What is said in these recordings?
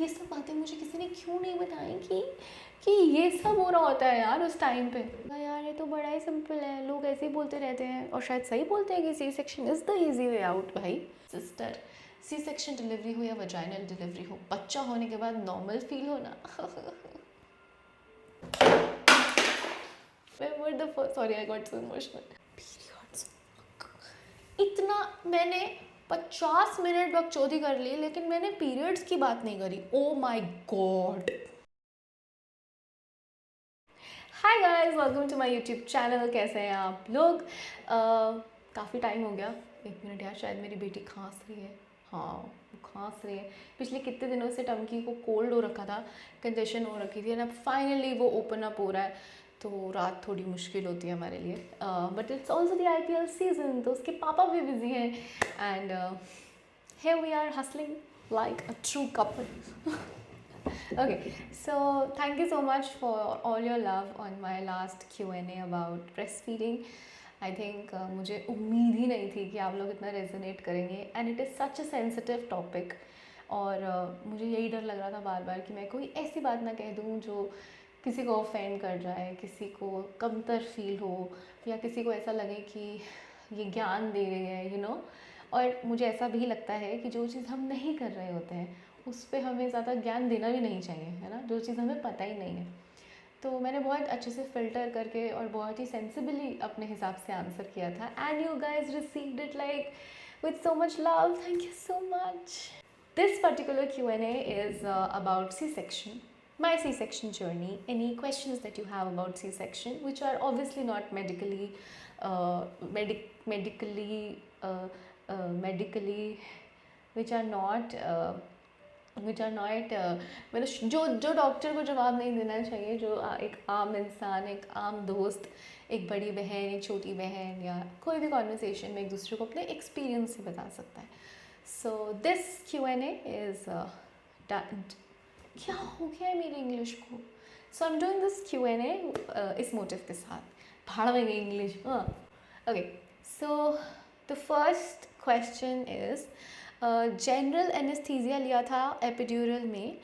ये सब बातें मुझे किसी ने क्यों नहीं बताई कि ये सब हो रहा होता है यार उस टाइम पे। यार ये तो बड़ा ही सिंपल है, लोग ऐसे ही बोलते रहते हैं और शायद सही बोलते हैं कि C section is the easy way out. भाई सिस्टर, सी सेक्शन डिलीवरी हो या वजाइनल डिलीवरी हो, बच्चा होने के बाद नॉर्मल फील होना sorry I got so emotional. Periods, इतना मैंने 50 मिनट बकचोदी कर ली लेकिन मैंने पीरियड्स की बात नहीं करी। Oh my God. Hi guys, welcome to my YouTube channel. कैसे हैं आप लोग? काफ़ी टाइम हो गया। 1 मिनट यार, शायद मेरी बेटी खांस रही है। हाँ, वो खांस रही है। पिछले कितने दिनों से टंकी को कोल्ड हो रखा था, कंजेशन हो रखी थी, एंड अब फाइनली वो ओपन अप हो रहा है। तो रात थोड़ी मुश्किल होती है हमारे लिए, but it's also the IPL season, तो उसके पापा भी बिजी हैं and here we are hustling like a true couple. Okay, so thank you so much for all your love on my last Q&A about breastfeeding. I think मुझे उम्मीद ही नहीं थी कि आप लोग इतना रेजोनेट करेंगे, and it is such a sensitive topic. और मुझे यही डर लग रहा था बार बार कि मैं कोई ऐसी बात ना कह दूँ जो किसी को ऑफेंड कर जाए, किसी को कमतर फील हो, या किसी को ऐसा लगे कि ये ज्ञान दे रही है, यू नो। और मुझे ऐसा भी लगता है कि जो चीज़ हम नहीं कर रहे होते हैं उस पर हमें ज़्यादा ज्ञान देना भी नहीं चाहिए, है ना, जो चीज़ हमें पता ही नहीं है। तो मैंने बहुत अच्छे से फ़िल्टर करके और बहुत ही सेंसिबली अपने हिसाब से आंसर किया था, and you guys received it like with so much love. Thank you so much. This particular Q&A is about C-section, my C-section journey. Any questions that you have about C-section, which are obviously not medically, medically, medically, which are not मतलब जो जो doctor को जवाब नहीं देना चाहिए, जो एक आम इंसान, एक आम दोस्त, एक बड़ी बहन, एक छोटी बहन, या कोई भी कॉन्वर्सेशन में एक दूसरे को अपने एक्सपीरियंस से बता सकता है। सो दिस Q&A इज़ क्या हो गया है मेरी इंग्लिश को? So I am doing this Q&A इस मोटिव के साथ। भाड़ में गई English. Okay, so the first question is, general anaesthesia लिया था एपिड्यूरल में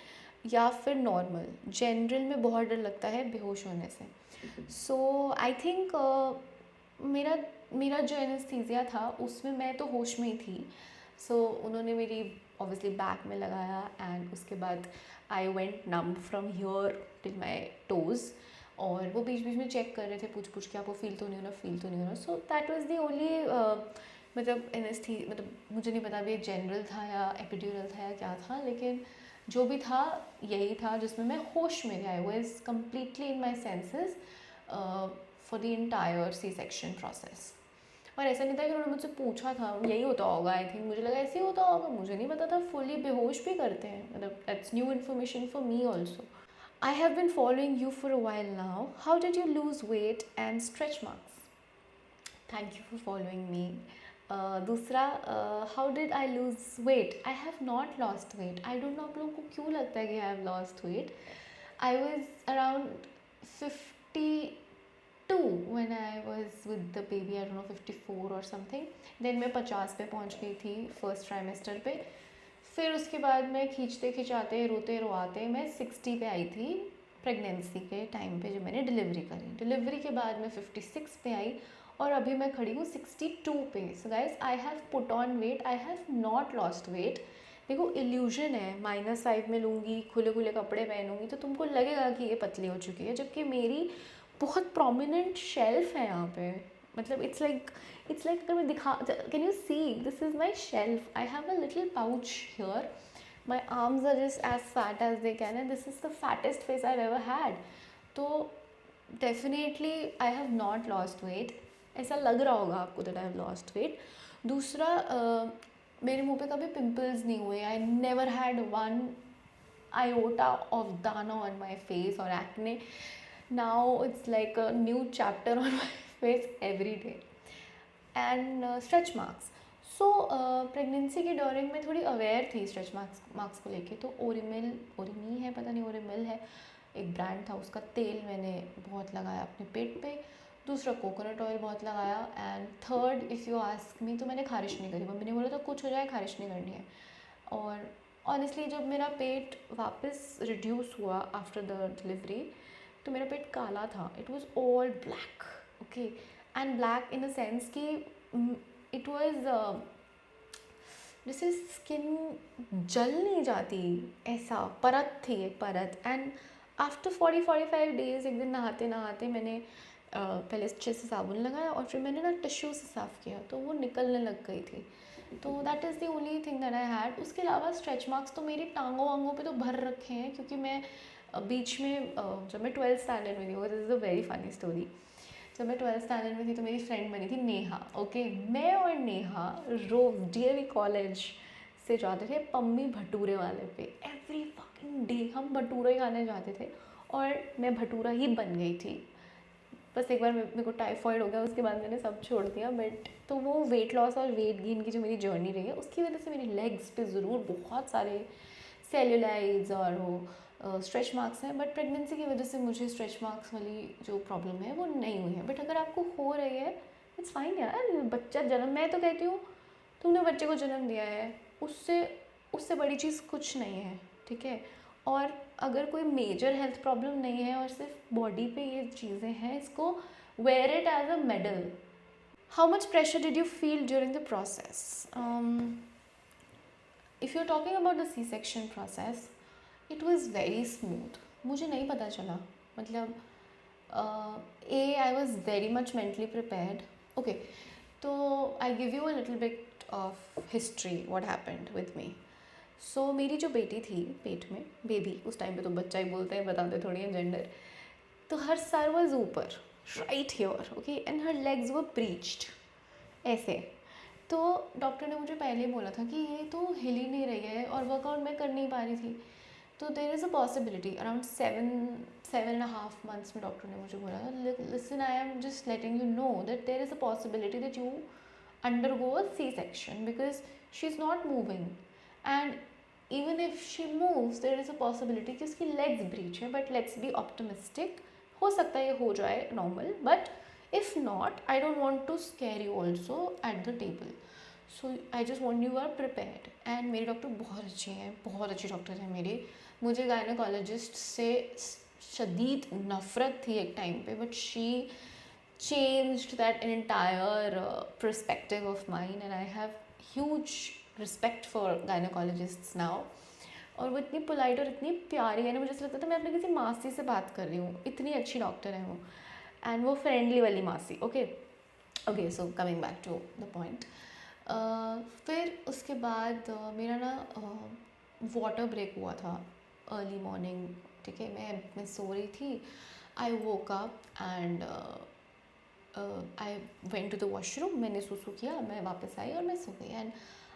या फिर नॉर्मल? जनरल में बहुत डर लगता है बेहोश होने से। सो आई थिंक मेरा मेरा जो एनेस्थीसिया था उसमें मैं तो होश में ही थी। सो उन्होंने मेरी ऑब्वियसली बैक में लगाया, एंड उसके बाद I went numb from here till my toes, और वो बीच बीच में चेक कर रहे थे, पूछ पूछ के आपको फील तो नहीं हो रहा, फील तो नहीं हो रहा। So that was the only मतलब मुझे नहीं पता भी जनरल था या एपिड्यूरल था या क्या था, लेकिन जो भी था यही था जिसमें मैं होश में थी। I was completely in my senses for the entire C section process. और ऐसा नहीं था कि उन्होंने मुझसे पूछा था यही होता होगा, आई थिंक मुझे लगा ऐसे ही होता होगा, मुझे नहीं पता था फुली बेहोश भी करते हैं, मतलब that's new information for me also. I have been following you for a while now, how did you lose weight and stretch marks? Thank you for following me. दूसरा, how did I lose weight? I have not lost weight. I don't know आप लोगों को क्यों लगता है कि I have lost weight. I was around 52 when I was with the baby, I don't know 54 or something. then मैं 50 पे पहुंच गई थी फर्स्ट ट्राइमेस्टर पे। फिर उसके बाद मैं खींचते खिंचाते रोते रोआते मैं 60 पे आई थी प्रेगनेंसी के टाइम पे, जब मैंने डिलीवरी करी। डिलीवरी के बाद मैं 56 पे आई और अभी मैं खड़ी हूँ 62 पे। So guys, I have put on weight, I have not lost weight. देखो, इल्यूजन है, -5 में लूँगी, खुले खुले कपड़े पहनूंगी तो तुमको लगेगा कि ये पतली हो चुकी है, जबकि मेरी बहुत प्रोमिनेंट शेल्फ है यहाँ पे। मतलब इट्स लाइक अगर मैं दिखा, can you see, this is my shelf, I have a little pouch here, my arms are just as fat as they can, and this is the fattest face I ever had. तो definitely I have not lost weight. ऐसा लग रहा होगा आपको that I have lost weight. दूसरा, मेरे मुंह पे कभी पिंपल्स नहीं हुए। I never had one iota of dana on my face or acne. Now it's like a new chapter on my face every day. And stretch marks. So pregnancy के during में थोड़ी अवेयर थी stretch marks को लेके। तो ओरिमी है, पता नहीं ओरिमिल है, एक ब्रांड था, उसका तेल मैंने बहुत लगाया अपने पेट पे। दूसरा, कोकोनट ऑयल बहुत लगाया। And third, if you ask मी, तो मैंने खारिश नहीं करी। मम्मी ने बोला था कुछ हो जाए खारिश नहीं करनी है। और ऑनेस्टली जब मेरा पेट वापस रिड्यूस हुआ आफ्टर द डिलीवरी, तो मेरा पेट काला था, it was all black, okay, and black in a sense कि इट वॉज जैसे स्किन जल नहीं जाती, ऐसा परत थी, एक परत। एंड आफ्टर 40-45 डेज़ एक दिन नहाते नहाते मैंने पहले अच्छे से साबुन लगाया और फिर मैंने ना टिश्यू से साफ़ किया, तो वो निकलने लग गई थी। तो that is the only thing that I had. उसके अलावा स्ट्रेच मार्क्स तो मेरी टांगों वांगों पे तो भर रखे हैं, क्योंकि मैं बीच में जब मैं 12th स्टैंडर्ड में थी, वो this is a very funny story. जब मैं 12th स्टैंडर्ड में थी तो मेरी फ्रेंड बनी थी नेहा, ओके। मैं और नेहा रोज़ डीएवी कॉलेज से जाते थे पम्मी भटूरे वाले पे, एवरी फकिंग डे हम भटूरा ही खाने जाते थे, और मैं भटूरा ही बन गई थी। बस एक बार मेरे को टाइफॉइड हो गया, उसके बाद मैंने सब छोड़ दिया। बट तो वो वेट लॉस और वेट गेन की जो मेरी जर्नी रही है, उसकी वजह से मेरी लेग्स पे ज़रूर बहुत सारे सेल्यूलाइड्स और वो स्ट्रेच मार्क्स हैं। बट प्रेगनेंसी की वजह से मुझे स्ट्रेच मार्क्स वाली जो प्रॉब्लम है वो नहीं हुई है। बट अगर आपको हो रही है, इट्स फाइन यार, बच्चा जन्म, मैं तो कहती हूँ तुमने बच्चे को जन्म दिया है, उससे उससे बड़ी चीज़ कुछ नहीं है, ठीक है। और अगर कोई मेजर हेल्थ प्रॉब्लम नहीं है और सिर्फ बॉडी पे ये चीज़ें हैं, इसको wear it as a medal. How much pressure did you feel during the process? If you are talking about the C section process, it was very smooth. मुझे नहीं पता चला, मतलब I was very much mentally prepared, okay. तो I give you a little bit of history what happened with me. So मेरी जो बेटी थी पेट में, बेबी, उस टाइम पे तो बच्चा ही बोलते हैं, बताते थोड़ी हैं जेंडर, तो हर सर वॉज ऊपर, right here, okay, and her legs were breached, ऐसे। तो डॉक्टर ने मुझे पहले बोला था कि ये तो हिल ही नहीं रही है और वर्कआउट मैं कर नहीं पा रही थी। तो there is a possibility around 7.5 months में डॉक्टर ने मुझे बोला, listen, I am just letting you know that there is a possibility that you undergo a C-section because she's not moving, and even if she moves there is a possibility कि उसकी legs breach है, but let's be optimistic, हो सकता है ये हो जाए normal, but if not I don't want to scare you also at the table, so I just want you are prepared। and मेरे डॉक्टर बहुत अच्छे हैं, बहुत अच्छे डॉक्टर हैं मेरे। मुझे गायनोकोलॉजिस्ट से शदीद नफ़रत थी एक टाइम पे, but she changed that entire perspective of mine, and I have huge respect for gynecologists now। और वो इतनी पोलाइट और इतनी प्यारी है ना, मुझे ऐसा लगता था मैं अपने किसी मासी से बात कर रही हूँ, इतनी अच्छी डॉक्टर है वो, एंड वो फ्रेंडली वाली मासी, okay. Okay, so coming back to the point, फिर उसके बाद मेरा ना वाटर ब्रेक हुआ था अर्ली मॉर्निंग, ठीक है। मैं सो रही थी, I woke up and I went to the washroom, मैंने सुसु किया, मैं वापस आई और मैं सो गई। एंड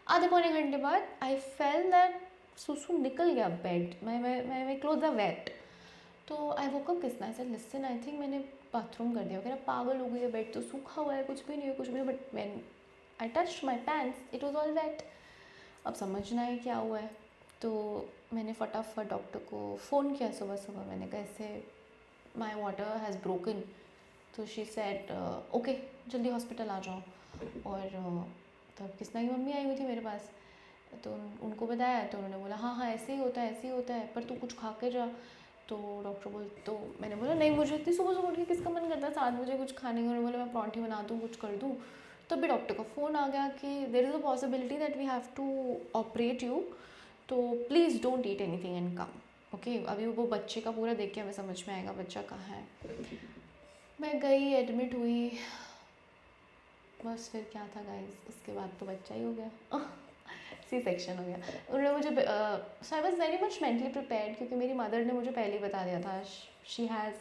आधे पौने घंटे बाद आई फेल दैट सुसु निकल गया बेड, मैं क्लोथ आर वेट। तो आई वोक अप, किसना ऐसा, लिसन, आई थिंक मैंने बाथरूम कर दिया वगैरह, पागल हो गई है, बेड तो सूखा हुआ है, कुछ भी नहीं है, कुछ भी नहीं, but when I touched my pants it was all wet. अब समझना है क्या हुआ है, तो मैंने फटाफट डॉक्टर को फ़ोन किया सुबह सुबह, मैंने कहा ऐसे माई वाटर हैज़ ब्रोकन। तो शी सेड ओके, जल्दी हॉस्पिटल आ जाओ। और तब किसना की मम्मी आई हुई थी मेरे पास, तो उनको बताया, तो उन्होंने बोला हाँ हाँ ऐसे ही होता है, ऐसे ही होता है, पर तू कुछ खा के जा। तो डॉक्टर बोल, तो मैंने बोला नहीं, मुझे इतनी सुबह सुबह उठ के किसका मन करता है 7 बजे कुछ खाने का। उन्होंने बोला मैं पराठे बना दूँ, कुछ कर दूँ। तब भी डॉक्टर का फ़ोन आ गया कि there is a possibility that we have to operate you, तो please don't eat anything and come, okay. अभी वो बच्चे का पूरा देख के हमें समझ में आएगा बच्चा कहाँ है। मैं गई, एडमिट हुई, बस फिर क्या था गाइस, उसके बाद तो बच्चा ही हो गया, सी सेक्शन हो गया। उन्होंने मुझे so I was very much mentally prepared, क्योंकि मेरी मदर ने मुझे पहले ही बता दिया था, शी हैज़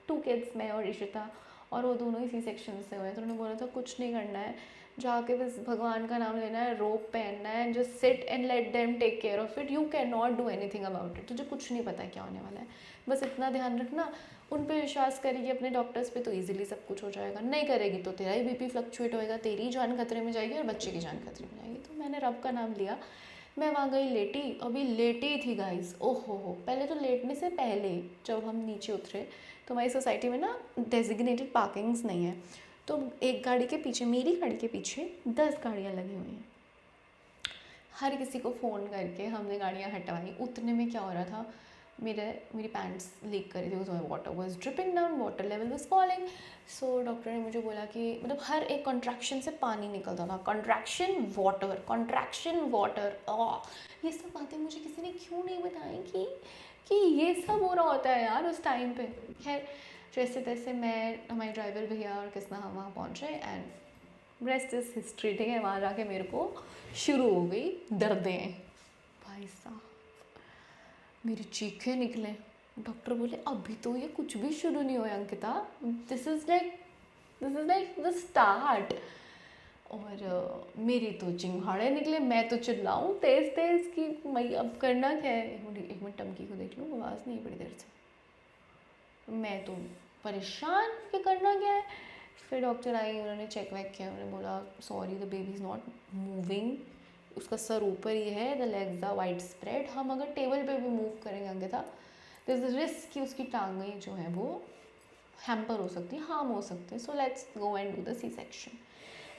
2 kids, मैं और इशिता, और वो दोनों ही सी सेक्शन से हुए। तो उन्होंने बोला था कुछ नहीं करना है, जाके बस भगवान का नाम लेना है, रोप पहनना है, just sit and let them take care of it, you can not do anything about it, तुझे कुछ नहीं पता है क्या होने वाला है, बस इतना ध्यान रखना। उन पे विश्वास करेगी अपने डॉक्टर्स पे तो इजीली सब कुछ हो जाएगा, नहीं करेगी तो तेरा ही बीपी फ्लक्चुएट होएगा, तेरी जान खतरे में जाएगी और बच्चे की जान खतरे में जाएगी। तो मैंने रब का नाम लिया, मैं वहाँ गई, लेटी, अभी लेटी थी गाइस, ओहो हो। पहले तो लेटने से पहले जब हम नीचे उतरे तो हमारी सोसाइटी में ना डेजिग्नेटेड पार्किंग्स नहीं है, तो एक गाड़ी के पीछे, मेरी गाड़ी के पीछे 10 गाड़ियाँ लगी हुई हैं। हर किसी को फ़ोन करके हमने गाड़ियाँ हटवाई। उतने में क्या हो रहा था, मेरी पैंट्स लीक कर रही थी, water was dripping down, water level was falling. So doctor ने मुझे बोला कि मतलब हर एक कॉन्ट्रैक्शन से पानी निकलता था, कॉन्ट्रैक्शन वाटर। ये सब बातें मुझे किसी ने क्यों नहीं बताई कि ये सब हो रहा होता है यार उस टाइम पे। खैर जैसे तैसे मैं, हमारे ड्राइवर भैया और किसना हम वहाँ पहुँचे एंड रेस्ट इज हिस्ट्री, ठीक है। वहाँ जाके मेरे को शुरू हो गई दर्दें, भाई साहब मेरी चीखें निकले। डॉक्टर बोले अभी तो ये कुछ भी शुरू नहीं हुआ Ankita, this is like the start. और मेरी तो चिंगाड़े निकले, मैं तो चिल्लाऊँ तेज़ तेज़ कि मैं अब करना क्या है। एक मिनट टंकी को देख लूँ, आवाज़ नहीं बड़ी देर से। मैं तो परेशान कि करना क्या है। फिर डॉक्टर आई, उन्होंने चेक वेक किया, उन्होंने बोला sorry the baby is not moving, उसका सर ऊपर ही है, the legs are wide spread. हम अगर टेबल पे भी मूव करेंगे अंकिता, देयर इज रिस्क कि उसकी टांगें जो है वो हैम्पर हो सकती है, हार्म हो सकते हैं। So let's go and do the C section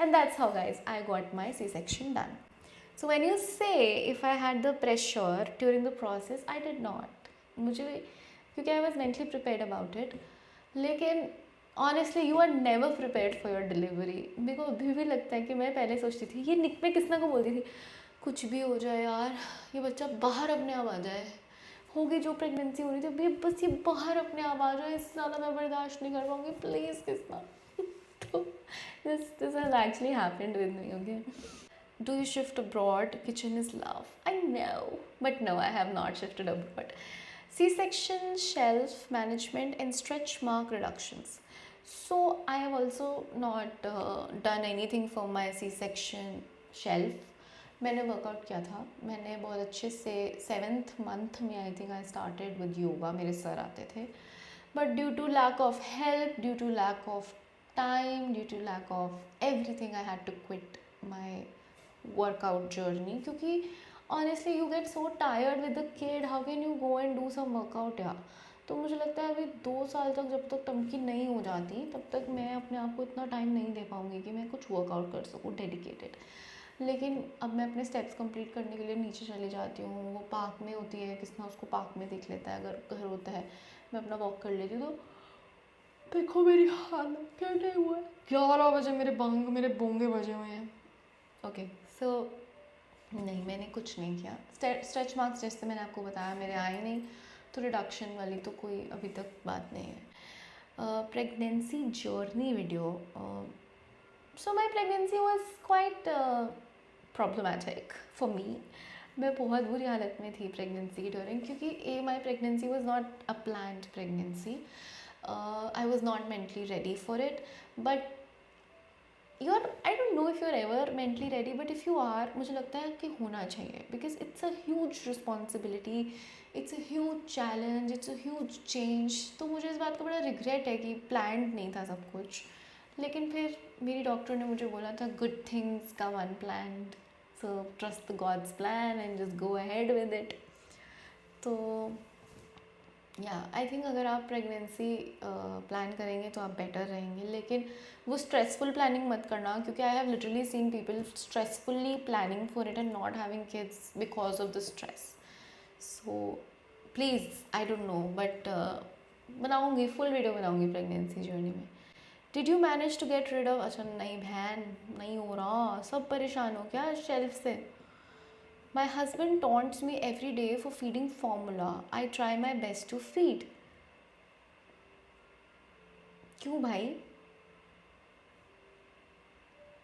and that's how guys I got my C section done. So when you say if I had the pressure during the process, I did not, मुझे क्योंकि I was mentally prepared about it. लेकिन honestly you are never prepared for your delivery. मेरे को अभी भी लगता है कि मैं पहले सोचती थी, ये निक में किसना को बोलती थी, कुछ भी हो जाए यार, ये बच्चा बाहर अपने आप आ जाए, होगी जो प्रेगनेंसी हो रही थी अभी, बस ये बाहर अपने आप आ जाए, इससे ज़्यादा मैं बर्दाश्त नहीं कर पाऊँगी, प्लीज़ किसना। तो this has actually happened with me, okay. Do you shift abroad? Kitchen is love. I know, but no, I have not shifted abroad. C-section, shelf management, and stretch mark reductions. So I have also not done anything for my C-section shelf. मैंने workout किया था, मैंने बहुत अच्छे से 7th month में I think I started with yoga, मेरे sir आते थे। But due to lack of help, due to lack of time, due to lack of everything, I had to quit my workout journey. क्योंकि honestly you get so tired with the kid, how can you go and do some workout यार। तो मुझे लगता है अभी 2 साल तक जब तक टंकी नहीं हो जाती तब तक मैं अपने आप को इतना टाइम नहीं दे पाऊँगी कि मैं कुछ वर्कआउट कर सकूँ डेडिकेटेड। लेकिन अब मैं अपने स्टेप्स कंप्लीट करने के लिए नीचे चली जाती हूँ, वो पार्क में होती है, किसना उसको पार्क में देख लेता है, अगर घर होता है मैं अपना वॉक कर लेती हूँ। तो देखो मेरी हालत क्या हुआ है, 11 बजे मेरे बोंगे बजे हुए हैं। ओके सो नहीं, मैंने कुछ नहीं किया। स्ट्रेच मार्क्स जैसे मैंने आपको बताया मेरे आए नहीं, तो रिडक्शन वाली तो कोई अभी तक बात नहीं है। Pregnancy journey video, so my pregnancy was quite problematic for me. मैं बहुत बुरी हालत में थी प्रेगनेंसी की ड्यूरिंग, क्योंकि my pregnancy was not a planned pregnancy. I was not mentally ready for it, but I don't know if you're ever mentally ready, but if you are, मुझे लगता है कि होना चाहिए, because it's a huge responsibility, it's a huge challenge, it's a huge change। तो मुझे इस बात का बड़ा रिग्रेट है कि planned नहीं था सब कुछ। लेकिन फिर मेरी डॉक्टर ने मुझे बोला था good things come unplanned, so trust the God's plan and just go ahead with it। तो या आई थिंक अगर आप प्रेगनेंसी प्लान करेंगे तो आप बेटर रहेंगे, लेकिन वो स्ट्रेसफुल प्लानिंग मत करना, क्योंकि I have literally seen people stressfully planning for it and not having kids because of the stress. So please I don't know, but बनाऊँगी, फुल वीडियो बनाऊँगी प्रेगनेंसी जर्नी में। Did you manage to get rid of, अच्छा नहीं बहन, नहीं हो रहा, सब परेशान हो क्या शेल्फ से। My husband taunts me every day for feeding formula. I try my best to feed. क्यों भाई?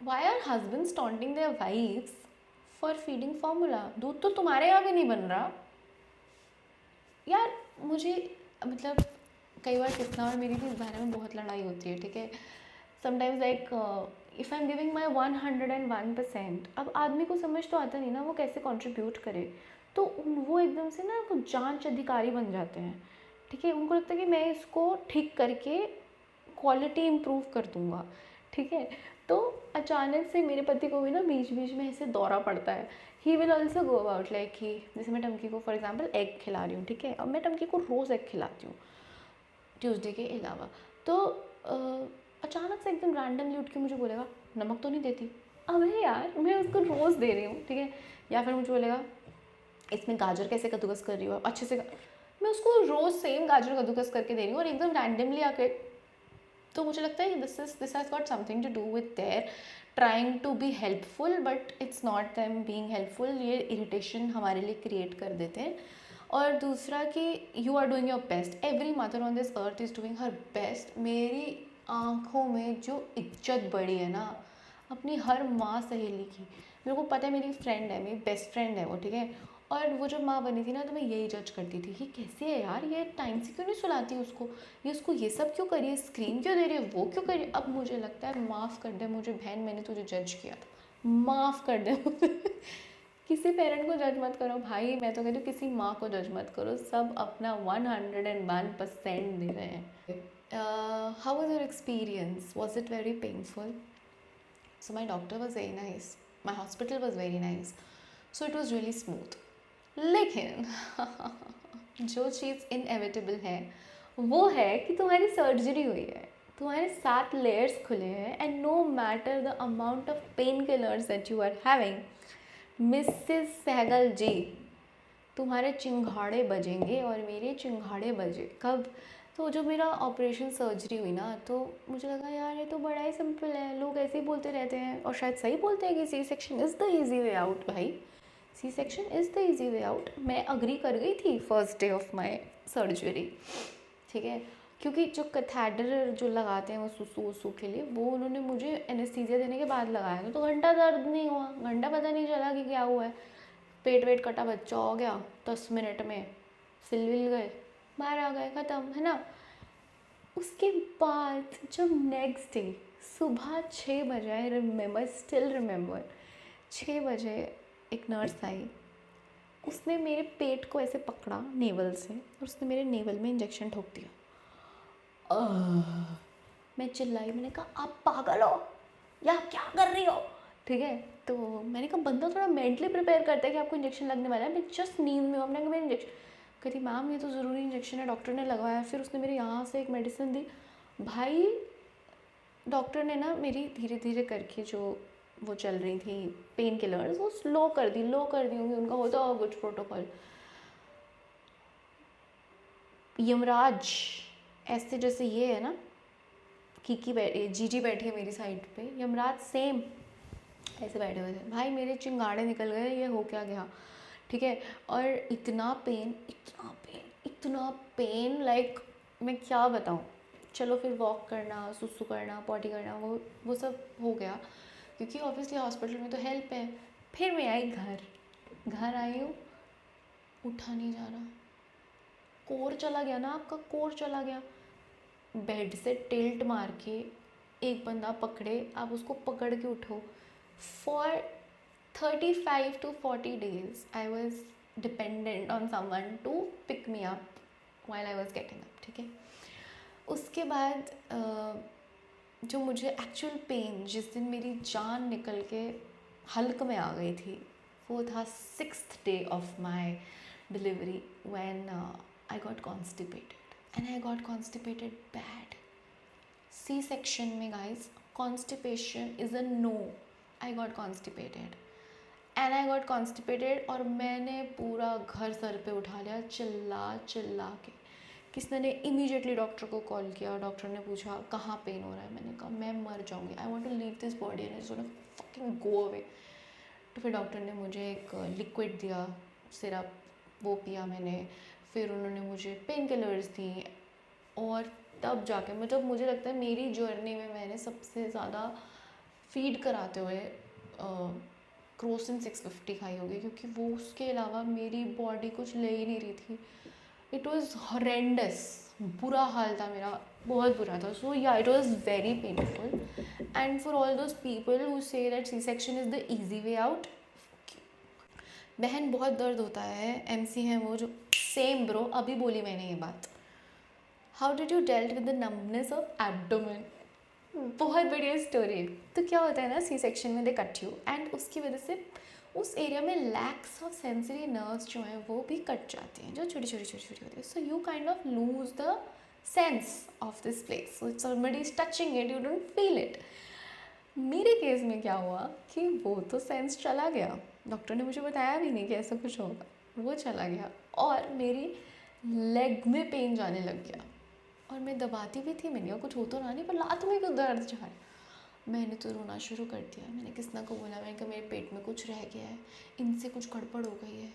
Why are husbands taunting their wives for feeding formula? दूध तो तुम्हारे यहाँ भी नहीं बन रहा यार। मुझे मतलब कई बार कितना और मेरी भी इस बारे में बहुत लड़ाई होती है, ठीक है। Sometimes like if I am giving my 101%, अब आदमी को समझ तो आता नहीं ना वो कैसे कंट्रीब्यूट करे, तो वो एकदम से ना कुछ जांच अधिकारी बन जाते हैं, ठीक है। उनको लगता है कि मैं इसको ठीक करके क्वालिटी इम्प्रूव कर दूँगा, ठीक है। तो अचानक से मेरे पति को भी ना बीच बीच में ऐसे दौरा पड़ता है। He will also go about like कि जैसे मैं टंकी को फॉर एग्जाम्पल एग खिला रही हूँ, ठीक है। अब मैं टंकी को रोज़ एग खिलाती हूँ ट्यूसडे के अलावा, तो अचानक से एकदम रैंडमली उठ के मुझे बोलेगा नमक तो नहीं देती। अबे यार मैं उसको रोज़ दे रही हूँ, ठीक है। या फिर मुझे बोलेगा इसमें गाजर कैसे कद्दूकस कर रही हो अच्छे से, मैं उसको रोज़ सेम गाजर कद्दूकस करके दे रही हूँ और एकदम रैंडमली आके, तो मुझे लगता है कि this has got something to do with their trying to be helpful but it's not them being helpful. ये इरिटेशन हमारे लिए क्रिएट कर देते हैं। और दूसरा कि you are doing your best, every mother on this earth is doing her best. मेरी आँखों में जो इज्जत बढ़ी है ना अपनी हर माँ सहेली की, मेरे को पता है मेरी फ्रेंड है, मेरी बेस्ट फ्रेंड है वो, ठीक है, और वो जब माँ बनी थी ना तो मैं यही जज करती थी कि कैसे है यार, ये टाइम से क्यों नहीं सुलाती उसको, ये उसको ये सब क्यों करिए, स्क्रीन क्यों दे रही है, वो क्यों करिए। अब मुझे लगता है माफ़ कर दे मुझे बहन, मैंने तुझे जज किया था, माफ़ कर दे मुझे। किसी पेरेंट को जज मत करो भाई, मैं तो कहती हूँ किसी माँ को जज मत करो, सब अपना 101% दे रहे हैं। How was your experience, was it very painful? So my doctor was very nice, my hospital was very nice, so it was really smooth. लेकिन जो चीज़ इनएविटेबल है वो है कि तुम्हारी सर्जरी हुई है, तुम्हारे 7 लेयर्स खुले हैं, and no matter the amount of painkillers that you are having, Mrs Sahgal ji, तुम्हारे चिंगाड़े बजेंगे और मेरे चिंगाड़े बजे कब? तो जो मेरा ऑपरेशन सर्जरी हुई ना तो मुझे लगा यार ये तो बड़ा ही सिंपल है, लोग ऐसे ही बोलते रहते हैं और शायद सही बोलते हैं कि C section is the easy way out. भाई C section is the easy way out, मैं अग्री कर गई थी first day of my surgery, ठीक है, क्योंकि जो कैथेटर जो लगाते हैं वो सुसु वसु के लिए, वो उन्होंने मुझे एनेस्थीसिया देने के बाद लगाया तो घंटा दर्द नहीं हुआ, घंटा पता नहीं चला कि क्या हुआ है, पेट वेट कटा, बच्चा हो गया 10 मिनट में, सिल विल गए, बाहर आ गए, ख़त्म, है ना। उसके बाद जब नेक्स्ट डे सुबह 6 बजे, आई रिमेंबर, स्टिल रिमेंबर, 6 बजे एक नर्स आई, उसने मेरे पेट को ऐसे पकड़ा नेवल से और उसने मेरे नेवल में इंजेक्शन ठोक दिया। मैं चिल्लाई, मैंने कहा आप पागल हो या क्या कर रही हो, ठीक है। तो मैंने कहा बंदा थोड़ा मेंटली प्रिपेयर करता है कि आपको इंजेक्शन लगने वाला है, मैं जस्ट नींद में हूँ, अपने मेरे इंजेक्शन, कहती मैम ये तो ज़रूरी इंजेक्शन है, डॉक्टर ने लगवाया। फिर उसने मेरे यहाँ से एक मेडिसिन दी, भाई डॉक्टर ने ना मेरी धीरे धीरे करके जो वो चल रही थी पेन किलर्स वो लो कर दी होंगी, उनका होता होगा कुछ प्रोटोकॉल। यमराज ऐसे जैसे ये है ना, जीजी बैठी है मेरी साइड पे, यमराज सेम ऐसे बैठे हुए थे। भाई मेरे चिंगाड़े निकल गए, ये हो क्या गया, ठीक है। और इतना पेन, इतना पेन, इतना पेन, लाइक मैं क्या बताऊँ। चलो फिर वॉक करना, सुसु करना, पॉटी करना, वो सब हो गया क्योंकि ऑब्वियसली हॉस्पिटल में तो हेल्प है। फिर मैं आई घर आई हूँ, उठा नहीं जा रहा, कोर चला गया ना, आपका कोर चला गया। बेड से टिल्ट मार के एक बंदा पकड़े, आप उसको पकड़ के उठो। For 35 to 40 days I was dependent on someone to pick me up while I was getting up, ठीक है। उसके बाद जो मुझे एक्चुअल पेन, जिस दिन मेरी जान निकल के हल्क में आ गई थी, वो था 6th day of my delivery when I got constipated and I got constipated bad. C-section में guys, constipation is a no. I got constipated and I got constipated और मैंने पूरा घर सर पे उठा लिया चिल्ला के। किसने ने इमीडिएटली डॉक्टर को कॉल किया, डॉक्टर ने पूछा कहाँ पेन हो रहा है, मैंने कहा मैं मर जाऊँगी, I want to leave this body and I just want to fucking go away. तो फिर डॉक्टर ने मुझे एक लिक्विड दिया, सिरप, वो पिया मैंने, फिर उन्होंने मुझे पेन किलर्स दी और तब जाके मतलब मुझे लगता है मेरी जर्नी में मैंने सबसे ज़्यादा फीड कराते हुए क्रोसिन 650 खाई होगी, क्योंकि वो उसके अलावा मेरी बॉडी कुछ ले ही नहीं रही थी। इट वॉज़ हॉरेंडस, बुरा हाल था मेरा, बहुत बुरा था। So yeah it was very painful and for all those people who say that C section is the easy way out, बहन बहुत दर्द होता है, MC हैं वो जो सेम ब्रो, अभी बोली मैंने ये बात। How did you dealt with the numbness of abdomen, बहुत बढ़िया स्टोरी। तो क्या होता है ना, सी सेक्शन में दे कट यू एंड उसकी वजह से उस एरिया में लैक्स ऑफ सेंसरी नर्व्स जो हैं वो भी कट जाते हैं, जो छोटी छोटी होती है। So you kind of lose the sense of this place, so somebody is touching it, you don't feel it. मेरे केस में क्या हुआ कि वो तो सेंस चला गया, डॉक्टर ने मुझे बताया भी नहीं कि ऐसा कुछ होगा, वो चला गया और मेरी लेग में पेन जाने लग गया। और मैं दबाती भी थी, मैंने कहा कुछ हो तो रहा नहीं, पर लात में क्यों दर्द जा रहा है। मैंने तो रोना शुरू कर दिया। मैंने किसना को बोला, मैंने कहा मेरे पेट में कुछ रह गया है, इनसे कुछ गड़बड़ हो गई है।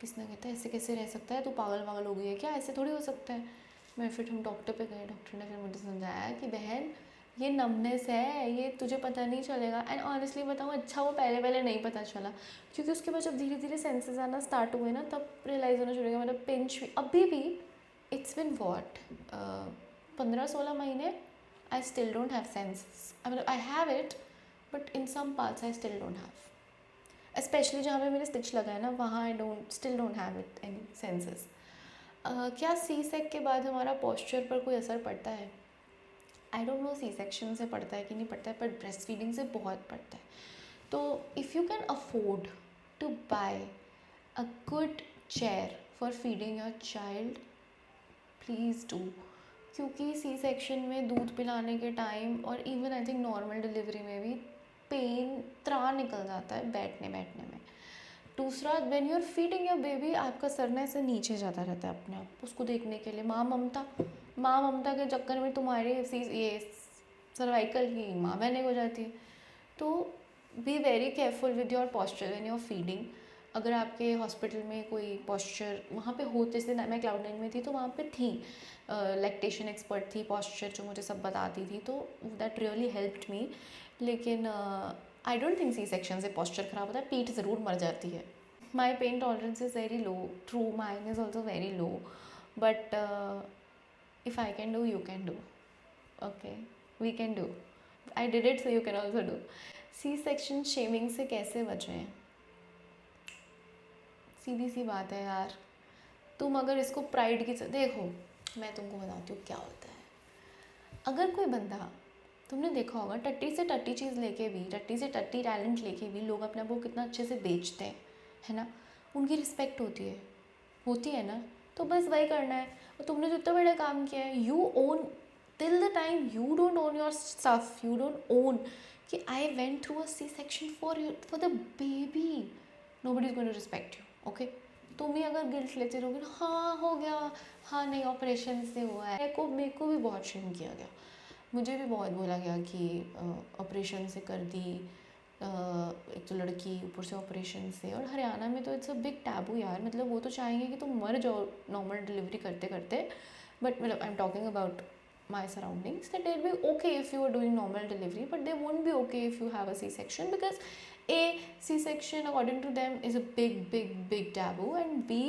किसना कहता है ऐसे कैसे रह सकता है, तो पागल पागल हो गई है क्या, ऐसे थोड़ी हो सकता है। फिर हम डॉक्टर पे गए, डॉक्टर ने फिर मुझे समझाया कि बहन ये नमनेस है, ये तुझे पता नहीं चलेगा। एंड ऑनेस्टली बताऊँ, अच्छा वो पहले पहले नहीं पता चला, क्योंकि उसके बाद जब धीरे धीरे सेंसेस आना स्टार्ट हुए ना, तब रियलाइज़ होना शुरू हो गया। मतलब पिंच भी अभी भी, इट्स बिन वॉट 15-16 महीने, I still don't have senses. मतलब I have it, but in some parts I still don't have, especially जहाँ पे मेरे स्टिच लगा है ना, वहाँ I still don't have it any senses. क्या सी सेक के बाद हमारा पॉस्चर पर कोई असर पड़ता है? I don't know C section से पड़ता है कि नहीं पड़ता है, पर ब्रेस्ट फीडिंग से बहुत पड़ता है। तो if you can afford to buy a good chair for feeding your child, please do. क्योंकि सी सेक्शन में दूध पिलाने के टाइम और even I think normal delivery में भी पेन त्रा निकल जाता है बैठने बैठने में। दूसरा, when you are feeding your baby, आपका सर ना ऐसे नीचे जाता रहता है अपने आप, उसको देखने के लिए। माँ ममता के चक्कर में तुम्हारे ये सर्वाइकल की माँ बहने हो जाती है। तो be very careful with your posture when you are feeding. अगर आपके हॉस्पिटल में कोई पॉस्चर वहाँ पे हो, जैसे मैं Cloud9 में थी तो वहाँ पे थी लैक्टेशन एक्सपर्ट थी, पॉस्चर जो मुझे सब बताती थी, तो दैट रियली हेल्प्ड मी। लेकिन I don't think C section से पॉस्चर ख़राब होता है, पीठ ज़रूर मर जाती है। My pain tolerance is very low, true, mine is also very low, but if I can do, you can do, okay, we can do. I did it, so you can also do. C section shaming से कैसे बचें? सीधी सी बात है यार, तुम अगर इसको pride की देखो, मैं तुमको बताती हूँ क्या होता है। अगर कोई बंदा, तुमने देखा होगा, टट्टी से टट्टी चीज़ लेके भी, टट्टी से टट्टी टैलेंट लेके भी लोग अपने आप को कितना अच्छे से बेचते हैं, है ना। उनकी रिस्पेक्ट होती है ना। तो बस वही करना है। और तुमने जो इतना बड़ा काम किया है, you own, till the time you don't own your stuff, you don't own कि I went through a C section for the baby, nobody is going to respect you, okay. तुम ही अगर गिल्ट लेते रहोगे ना, हाँ हो गया, हाँ नहीं ऑपरेशन से हुआ है। मेरे को भी बहुत शेम किया गया, मुझे भी बहुत बोला गया कि ऑपरेशन से कर दी, एक तो लड़की ऊपर से ऑपरेशन से। और हरियाणा में तो इट्स अ बिग टैबू यार, मतलब वो तो चाहेंगे कि तुम मर जाओ नॉर्मल डिलीवरी करते करते। बट मतलब I am talking about my surroundings, that they'll be okay if you are doing normal delivery, but they won't be okay if you have a C-section, because A, C-section according to them is a big taboo, and B,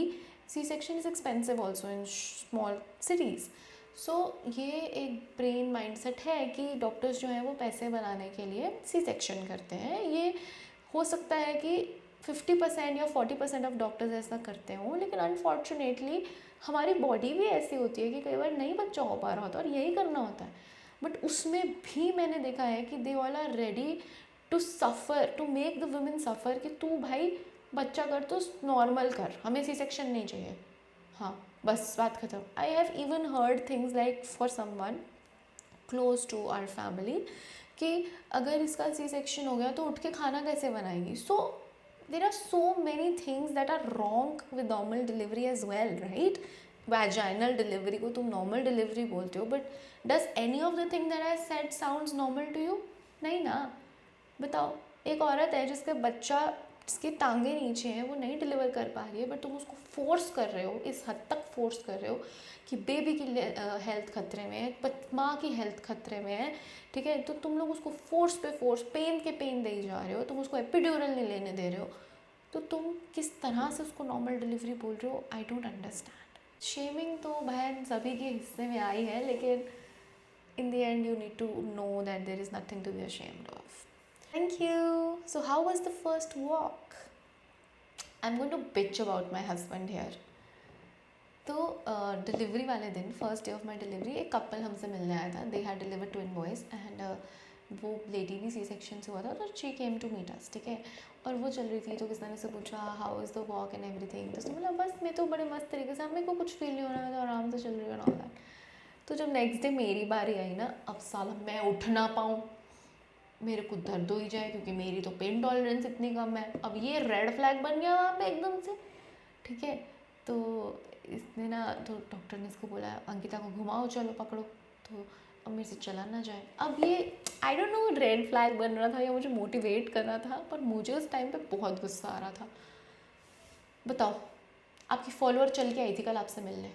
C-section is expensive also in small cities. सो ये एक brain mindset है कि doctors जो हैं वो पैसे बनाने के लिए सी सेक्शन करते हैं। ये हो सकता है कि 50% या 40% ऑफ डॉक्टर्स ऐसा करते हों, लेकिन अनफॉर्चुनेटली हमारी बॉडी भी ऐसी होती है कि कई बार नहीं बच्चा हो पा रहा होता और यही करना होता है। बट उसमें भी मैंने देखा है कि they all are ready to suffer, to make the women suffer, कि तू भाई बच्चा कर तो नॉर्मल कर, हमें सी सेक्शन नहीं चाहिए, हाँ बस बात ख़त्म। I have even heard things like for someone close to our family कि अगर इसका सी सेक्शन हो गया तो उठ के खाना कैसे बनाएगी। So there are so many things that are wrong with normal delivery as well, right. Vaginal delivery को तुम नॉर्मल डिलीवरी बोलते हो, but does any of the thing that I said sounds normal to you? नहीं ना। बताओ, एक औरत है जिसका बच्चा, जिसकी टांगे नीचे हैं, वो नहीं डिलीवर कर पा रही है, बट तुम उसको फोर्स कर रहे हो, इस हद तक फोर्स कर रहे हो कि बेबी की हेल्थ खतरे में है, माँ की हेल्थ खतरे में है, ठीक है। तो तुम लोग उसको फोर्स पे फोर्स, पेन के पेन दे जा रहे हो, तुम उसको एपिड्यूरल नहीं लेने दे रहे हो, तो तुम किस तरह से उसको नॉर्मल डिलीवरी बोल रहे हो? I don't understand. शेमिंग तो बहन सभी के हिस्से में आई है, लेकिन in the end you need to know that there is nothing to be ashamed of. Thank you. So how was the first walk? I'm going to bitch about my husband here. तो delivery वाले दिन, first day of my delivery, एक couple हमसे मिलने आया था। They had deliver twin boys and वो lady भी सी सेक्शन से हुआ था, तो she came to meet us, ठीक है। और वो चल रही थी, तो किसी ने से पूछा how is the walk and everything, तो उसने बोला बस मैं तो बड़े मस्त तरीके से, मेरे को कुछ फील नहीं हो रहा, मैं तो आराम से चल रही हूँ ऑल दैट। तो जब नेक्स्ट डे मेरी बारी आई ना, अब साला मैं उठ ना पाऊँ, मेरे को दर्द हो ही जाए, क्योंकि मेरी तो पेन टॉलरेंस इतनी कम है। अब ये रेड फ्लैग बन गया वहाँ पे एकदम से, ठीक है। तो इसने ना, तो डॉक्टर ने इसको बोला अंकिता को घुमाओ, चलो पकड़ो, तो अब मेरे से चला ना जाए। अब ये आई डोंट नो रेड फ्लैग बन रहा था या मुझे मोटिवेट कर रहा था, पर मुझे उस टाइम पे बहुत गुस्सा आ रहा था। बताओ, आपकी फॉलोअर चल के आई थी कल आपसे मिलने,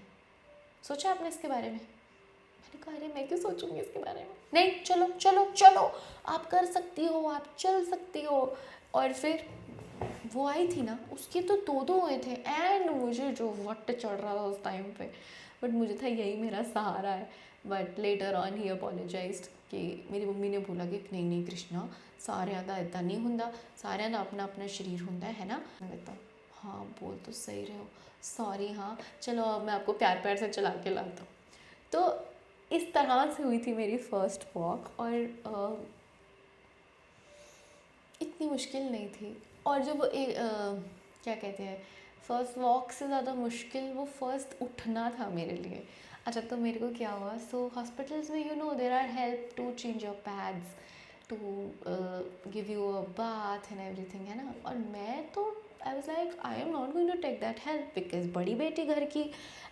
सोचा आपने इसके बारे में? मैंने कहा अरे मैं क्यों सोचूंगी इसके बारे में, नहीं चलो चलो चलो, आप कर सकती हो, आप चल सकती हो। और फिर वो आई थी ना, उसके तो दो हुए थे, एंड मुझे जो वट चढ़ रहा था उस टाइम पे, बट मुझे था यही मेरा सहारा है। But later on he apologised कि मेरी मम्मी ने बोला कि नहीं नहीं कृष्णा, सारिਆਂ ਦਾ इदा नहीं होंदा, सारिਆਂ ਦਾ अपना अपना शरीर होंदा है ना। मैं कहता हाँ बोल तो सही रहे हो, सॉरी, हाँ चलो अब मैं आपको प्यार प्यार से चला के लाता हूँ। तो इस तरह से हुई थी मेरी फ़र्स्ट वॉक, और इतनी मुश्किल नहीं थी। और जो वो क्या कहते हैं, फ़र्स्ट वॉक से ज़्यादा मुश्किल वो फ़र्स्ट उठना था मेरे लिए। अच्छा, तो मेरे को क्या हुआ, सो हॉस्पिटल्स में you know there are help to change your pads, to give you a bath and everything, है ना। और मैं तो I was like I am not going to take that help, because बड़ी बेटी घर की,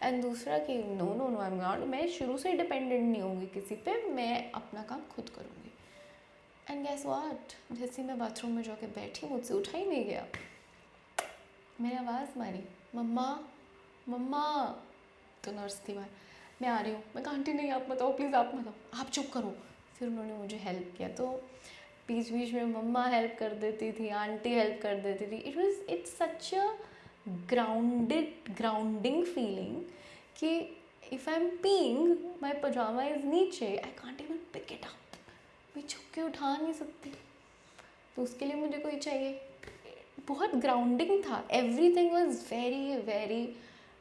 एंड दूसरा कि no no no I am not, मैं शुरू से डिपेंडेंट नहीं होंगी किसी पे, मैं अपना काम खुद करूँगी। एंड गैस व्हाट, जैसे मैं बाथरूम में जाके बैठी, मुझसे उठा ही नहीं गया। मैंने आवाज़ मारी, मम्मा मम्मा, तो नर्स थी बाहर, मैं आ रही हूँ। मैं कहा आंटी नहीं आप बताओ प्लीज़, आप बताओ, आप चुप करो। फिर उन्होंने मुझे हेल्प किया, तो बीच बीच में मम्मा हेल्प कर देती थी, आंटी हेल्प कर देती थी। It's such a grounding feeling कि if I am peeing, my pyjama is नीचे, I can't even pick it up, मैं छुप के उठा नहीं सकती, तो उसके लिए मुझे कोई चाहिए। बहुत ग्राउंडिंग था, everything was very very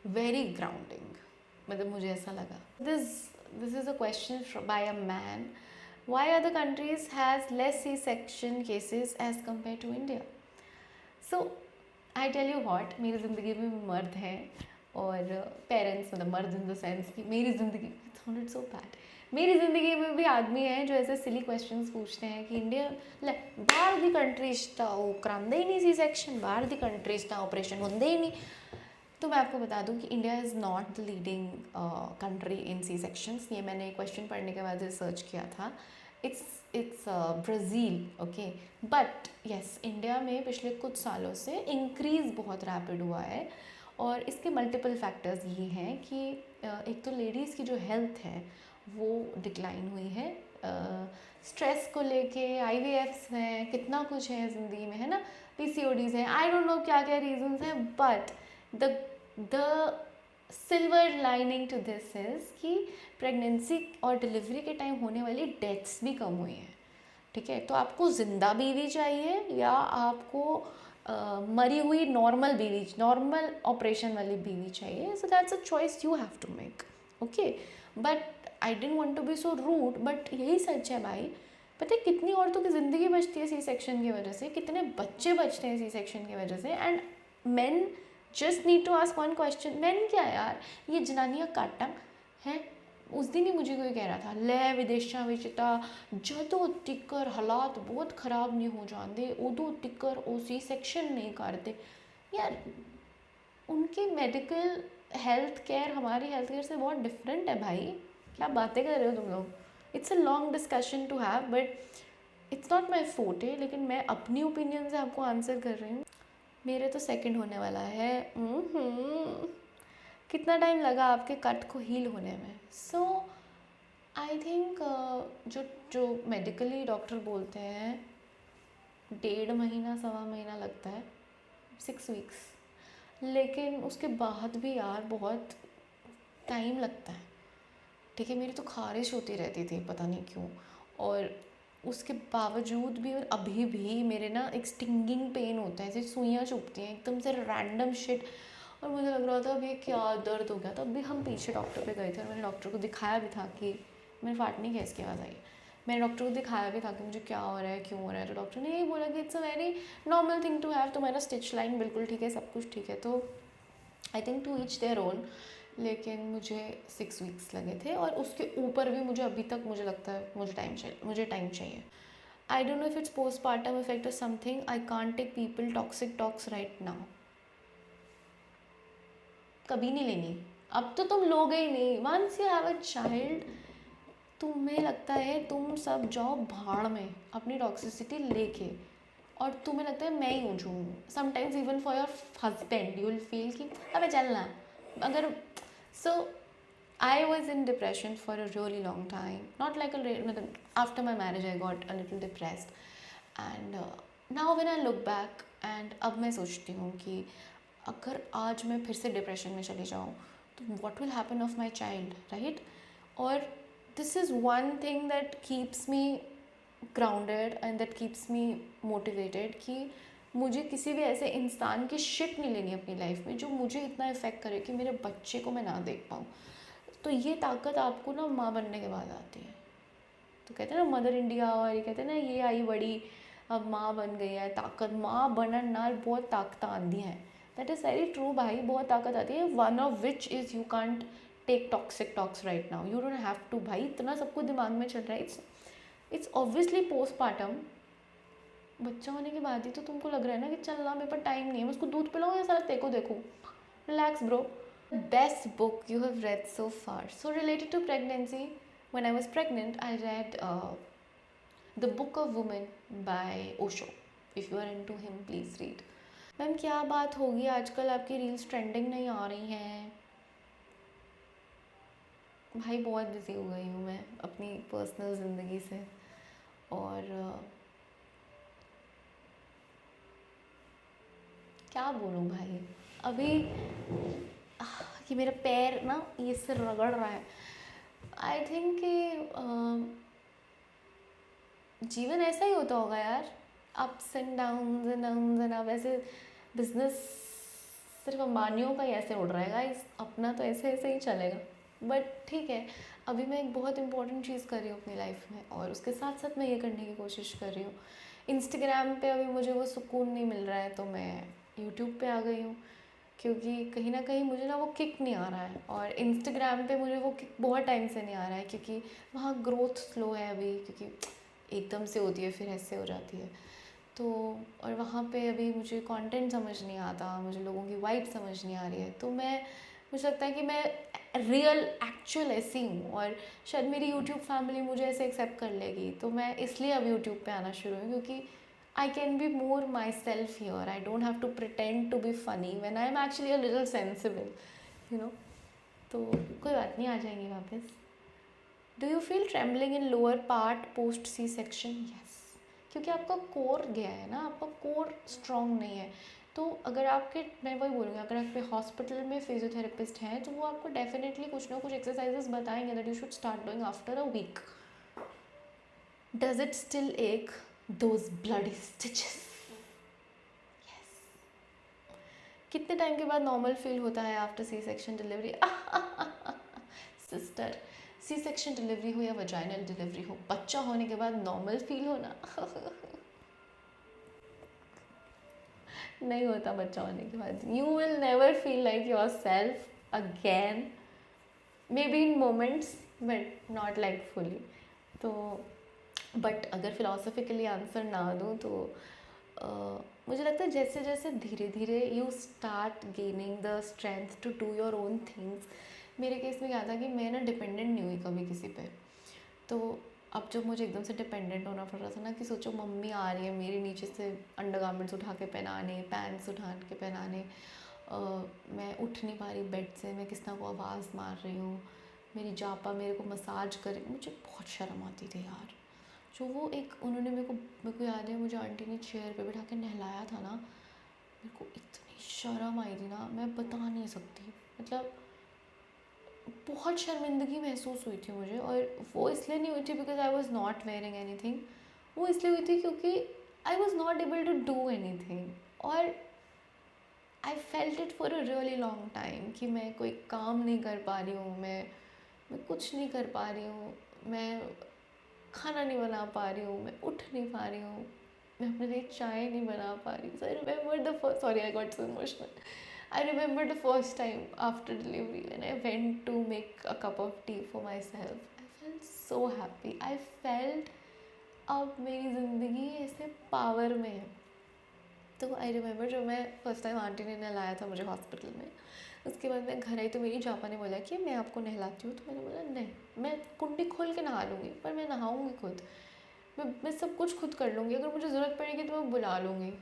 very grounding, मतलब मुझे ऐसा लगा। This is a question by a man, why other countries has less C section cases as compare to India. So I tell you what, मेरी ज़िंदगी में मर्द हैं और पेरेंट्स, मतलब मर्द इन द सेंस कि मेरी ज़िंदगी, साउंडेड सो बैड, मेरी ज़िंदगी में भी आदमी हैं जो ऐसे सिली क्वेश्चंस पूछते हैं कि इंडिया बाहर दी कंट्रीज वो करांदे ही नहीं सी सेक्शन, बाहर दी कंट्रीज ऑपरेशन होंदे ही नहीं। तो मैं आपको बता दूं कि India is not the leading country in C sections. ये मैंने क्वेश्चन पढ़ने के बाद रिसर्च किया था, it's Brazil, okay. But yes, India में पिछले कुछ सालों से इंक्रीज़ बहुत रैपिड हुआ है, और इसके मल्टीपल फैक्टर्स ये हैं कि एक तो लेडीज़ की जो हेल्थ है वो डिक्लाइन हुई है, स्ट्रेस को लेके, IVFs हैं, कितना कुछ है ज़िंदगी में, है ना, PCODs हैं, आई डोंट नो क्या क्या रीजंस हैं, but the silver lining to this is कि प्रेगनेंसी और डिलीवरी के टाइम होने वाली डेथ्स भी कम हुई हैं, ठीक है। तो आपको ज़िंदा बीवी चाहिए या आपको मरी हुई नॉर्मल बीवी, नॉर्मल ऑपरेशन वाली बीवी चाहिए, so that's a choice you have to make, okay. But I don't want to be so rude, but यही सच है भाई। पता है कितनी औरतों की ज़िंदगी बचती है सी सेक्शन की वजह से, कितने बच्चे बचते हैं सी सेक्शन की वजह से, and men just need to ask one question, man क्या यार, ये जनानियाँ काटा हैं। उस दिन ही मुझे कोई कह रहा था लै विदेशों में जदों तिकर हालात बहुत ख़राब नहीं हो जाते उदों तिकर वो सी सेक्शन नहीं करते। यार उनकी मेडिकल हेल्थ केयर हमारी हेल्थ केयर से बहुत डिफरेंट है भाई, क्या बातें कर रहे हो तुम लोग। It's a long discussion to have, but it's not my forte, लेकिन मैं अपनी ओपिनियन से आपको आंसर कर रही हूँ। मेरे तो सेकंड होने वाला है। कितना टाइम लगा आपके कट को हील होने में? सो आई थिंक जो जो मेडिकली डॉक्टर बोलते हैं 1.5 महीना 1.25 महीना लगता है, 6 वीक्स, लेकिन उसके बाद भी यार बहुत टाइम लगता है, ठीक है। मेरी तो खारिश होती रहती थी पता नहीं क्यों, और उसके बावजूद भी, और अभी भी मेरे ना एक स्टिंगिंग पेन होता है, ऐसे सुइयाँ चुभती हैं एकदम से रैंडम शिट, और मुझे लग रहा था अब ये क्या दर्द हो गया था। अभी हम पीछे डॉक्टर पे गए थे और मैंने डॉक्टर को दिखाया भी था कि मैंने फाटने की इसकी आवाज़ आई, मैंने डॉक्टर को दिखाया भी था कि मुझे क्या हो रहा है, क्यों हो रहा है, तो डॉक्टर ने यही बोला कि it's a very normal thing to have, तुम्हारा स्टिच लाइन बिल्कुल ठीक है, सब कुछ ठीक है। तो I think to each their own, लेकिन मुझे 6 वीक्स लगे थे, और उसके ऊपर भी मुझे अभी तक मुझे लगता है मुझे टाइम चाहिए। I don't know if it's postpartum effect or something. I can't take people toxic talks right now. कभी नहीं लेनी. अब तो तुम लोगे ही नहीं. Once you have a child, तुम्हें लगता है तुम सब जाओ भाड़ में अपनी टॉक्सिसिटी लेके, और तुम्हें लगता है मैं ही हूँ जो हूँ. Sometimes even for your husband you will feel कि अबे चलना. अगर सो I was in depression for a really long time. Not like after my marriage I got a little depressed. And now when I look back and अब मैं सोचती हूँ कि अगर आज मैं फिर से डिप्रेशन में चली जाऊँ तो what will happen of my child, right? और this is one thing that keeps me grounded and that keeps me motivated कि मुझे किसी भी ऐसे इंसान की शिट नहीं लेनी अपनी लाइफ में जो मुझे इतना इफ़ेक्ट करे कि मेरे बच्चे को मैं ना देख पाऊँ. तो ये ताकत आपको ना माँ बनने के बाद आती है. तो कहते हैं ना मदर इंडिया, और ये कहते हैं ना ये आई बड़ी अब माँ बन गई है. ताकत माँ बनने नाल बहुत ताकत आती हैं. दैट इज़ वेरी ट्रू भाई. बहुत ताकत आती है. One of which is you can't take toxic talks right now. You don't have to भाई. इतना सबको दिमाग में चल रहा है. It's obviously postpartum. बच्चा होने के बाद ही तो तुमको लग रहा है ना कि चलना मेरे पास टाइम नहीं है, मैं उसको दूध पिलाऊँ या सारा तेको देखूँ. Relax bro. Best book you have read so far? So related to pregnancy, when I was pregnant I read The Book of Women by Osho. If you are into him, please read. Ma'am क्या बात होगी आजकल आपकी reels trending नहीं आ रही हैं? भाई बहुत बिजी हो गई हूँ मैं अपनी पर्सनल ज़िंदगी से. और क्या बोलूँ भाई. अभी कि मेरा पैर ना ये से रगड़ रहा है. आई थिंक कि जीवन ऐसा ही होता होगा यार. Ups and downs and downs and अब ऐसे बिजनेस सिर्फ अंबानियों का ही ऐसे उड़ रहा है गाइस. अपना तो ऐसे ऐसे ही चलेगा. बट ठीक है, अभी मैं एक बहुत इंपॉर्टेंट चीज़ कर रही हूँ अपनी लाइफ में, और उसके साथ साथ मैं ये करने की कोशिश कर रही हूँ. इंस्टाग्राम पे अभी मुझे वो सुकून नहीं मिल रहा है तो मैं यूट्यूब पे आ गई हूँ, क्योंकि कहीं ना कहीं मुझे ना वो किक नहीं आ रहा है. और इंस्टाग्राम पे मुझे वो किक बहुत टाइम से नहीं आ रहा है, क्योंकि वहाँ ग्रोथ स्लो है अभी, क्योंकि एकदम से होती है फिर ऐसे हो जाती है. तो और वहाँ पे अभी मुझे कंटेंट समझ नहीं आता, मुझे लोगों की वाइब समझ नहीं आ रही है. तो मुझे लगता है कि मैं रियल एक्चुअल ऐसी हूँ, और शायद मेरी यूट्यूब फैमिली मुझे ऐसे एक्सेप्ट कर लेगी. तो मैं इसलिए अब यूट्यूब पे आना शुरू हुई, क्योंकि I can be more myself here. I don't have to pretend to be funny when I'm actually a little sensible, you know. तो कोई बात नहीं, आ जाएंगी वापस. Do you feel trembling in lower part post C-section? Yes. क्योंकि आपका core गया है ना, आपका कोर स्ट्रॉन्ग नहीं है. तो अगर आपके, मैं वही बोलूँगी, अगर आपके हॉस्पिटल में फिजियोथेरेपिस्ट हैं तो वो आपको डेफिनेटली कुछ ना कुछ एक्सरसाइजेस बताएंगे that you should start doing after a week. Does it still ache? Those bloody stitches. Yes. कितने टाइम के बाद नॉर्मल फील होता है after C section delivery? Sister, C section delivery हो या वजाइनल डिलीवरी हो, बच्चा होने के बाद नॉर्मल फील होना नहीं होता बच्चा होने के बाद. You will never feel like your self again. May be in moments but not like fully. तो बट अगर फिलोसफिकली आंसर ना दूँ तो मुझे लगता है जैसे जैसे धीरे धीरे you start gaining the strength to do your own things. मेरे केस में क्या था कि मैं ना डिपेंडेंट नहीं हुई कभी किसी पे. तो अब जब मुझे एकदम से डिपेंडेंट होना पड़ रहा था ना, कि सोचो मम्मी आ रही है मेरे नीचे से अंडरगारमेंट्स उठा के पहनाने, पैंट्स उठा के पहनाने, मैं उठ नहीं पा रही बेड से, मैं किसी को आवाज़ मार रही हूँ, मेरी जापा मेरे को मसाज करे, मुझे बहुत शर्म आती थी यार. जो वो एक उन्होंने मेरे को याद है, मुझे आंटी ने चेयर पे बैठा के नहलाया था ना, मेरे को इतनी शर्म आई थी ना, मैं बता नहीं सकती. मतलब बहुत शर्मिंदगी महसूस हुई थी मुझे. और वो इसलिए नहीं हुई थी because I was not wearing anything. वो इसलिए हुई थी क्योंकि I was not able to do anything. और I felt it for a really long time कि मैं कोई काम नहीं कर पा रही हूँ, मैं कुछ नहीं कर पा रही हूँ, मैं खाना नहीं बना पा रही हूँ, मैं उठ नहीं पा रही हूँ, मैं अपने लिए चाय नहीं बना पा रही हूँ. So I remember the first, sorry I got so emotional. I remember the first time after delivery when I went to make a cup of tea for myself. I felt so happy. I felt अब मेरी ज़िंदगी ऐसे power में है। तो I remember जब मैं first time aunty ने नहलाया था मुझे हॉस्पिटल में, उसके बाद मैं घर आई तो मेरी जापा ने बोला कि मैं आपको नहलाती हूँ। तो मैंने बोला नहीं, मैं कुंडी खोल के नहा लूँगी, पर मैं नहाऊँगी खुद, मैं सब कुछ खुद कर लूँगी, अगर मुझे ज़रूरत पड़ेगी तो मैं बुला लूँगी।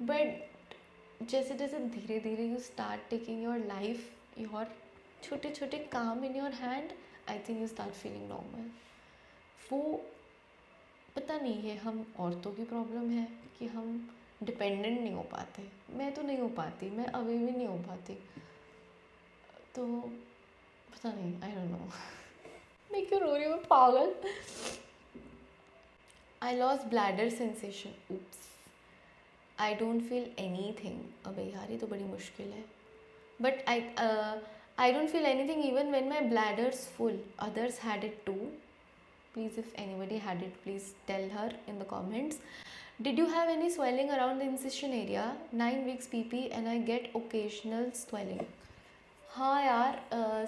बट जैसे जैसे धीरे धीरे you start taking your life, your छोटे छोटे काम in your hand, I think you start feeling normal. वो पता नहीं है हम औरतों की प्रॉब्लम है कि हम डिपेंडेंट नहीं हो पाते। मैं तो नहीं हो पाती, मैं अभी भी नहीं हो पाती। तो पता नहीं, आई डोंट नो। मैं क्यों रो रही हूँ, मैं पागल। I lost bladder sensation, oops, I don't feel anything. अबे यार ये तो बड़ी मुश्किल है। But I don't feel anything even when my bladder's full, others had it too. Please, if anybody had it, please tell her in the comments. Did you have any swelling around the incision area? 9 weeks PP and I get occasional swelling. हाँ यार,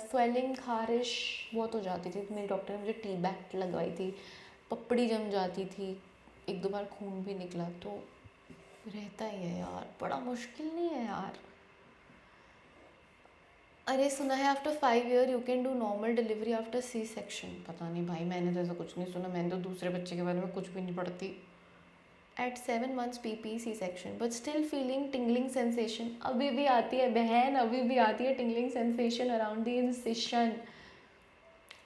swelling खारिश बहुत हो जाती थी। मेरी doctor ने मुझे T back लगवाई थी, पपड़ी जम जाती थी, एक दो बार खून भी निकला। तो रहता ही है यार, बड़ा मुश्किल नहीं है यार। अरे सुना है after 5 year you can do normal delivery after C section. पता नहीं भाई, मैंने तो ऐसा कुछ नहीं सुना। मैंने तो दूसरे बच्चे के बारे में कुछ भी नहीं पढ़ती। At 7 months PP C section but still feeling tingling sensation. अभी भी आती है बहन, अभी भी आती है tingling sensation around the incision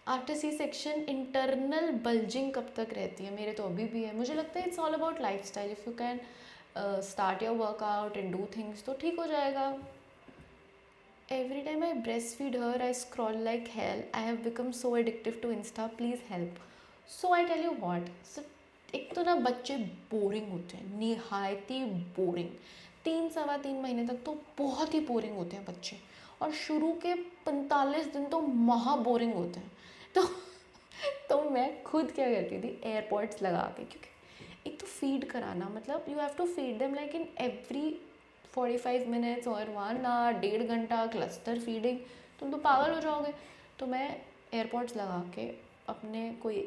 after C section. Internal bulging कब तक रहती है? मेरे तो अभी भी है। मुझे लगता है it's all about life style. If you can start your workout and do things तो ठीक हो जाएगा। Every time I breastfeed her, I scroll like hell. I have become so addictive to Insta. Please help. So I tell you what. So एक तो ना बच्चे boring होते हैं, निहायत ही बोरिंग। 3 सवा 3 महीने तक तो बहुत ही बोरिंग होते हैं बच्चे, और शुरू के 45 दिन तो महा बोरिंग होते हैं। तो मैं खुद क्या करती थी, एयरपॉड्स लगा के, क्योंकि एक तो फीड कराना, मतलब you have to feed them like in every 45 minutes और 1 आवर, 1.5 घंटा क्लस्टर फीडिंग, तुम तो पागल हो जाओगे। तो मैं एयरपॉड्स लगा के अपने कोई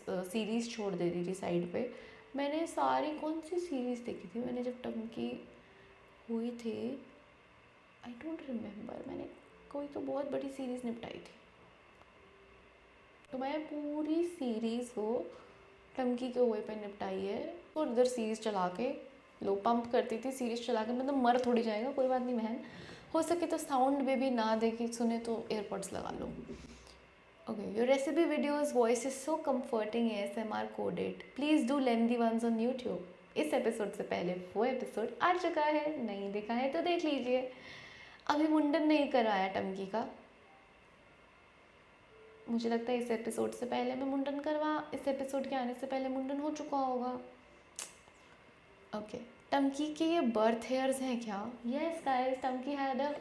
सीरीज़ छोड़ देती थी साइड पे। मैंने सारी कौन सी सीरीज़ देखी थी मैंने जब टंकी हुई थी, आई डोंट रिमेंबर। मैंने कोई तो बहुत बड़ी सीरीज़ निपटाई थी, तो मैं पूरी सीरीज़ को टंकी के हुए पे निपटाई है। और इधर सीरीज़ चला के लो पंप करती थी, सीरीज़ चला के, मतलब मर थोड़ी जाएगा, कोई बात नहीं बहन। हो सके तो साउंड में भी ना देखी सुने तो एयरपोर्ट्स लगा लो। Okay, your recipe videos voice is so comforting, ASMR coded, please do lengthy ones on YouTube. इस एपिसोड से पहले वो एपिसोड आ चुका है, नहीं देखा है तो देख लीजिए। अभी मुंडन नहीं करवाया टंकी का, मुझे लगता है इस एपिसोड से पहले मैं मुंडन इस एपिसोड के आने से पहले मुंडन हो चुका होगा। ओके, टंकी के ये बर्थ हेयर्स हैं क्या? Yes guys, Tanki had a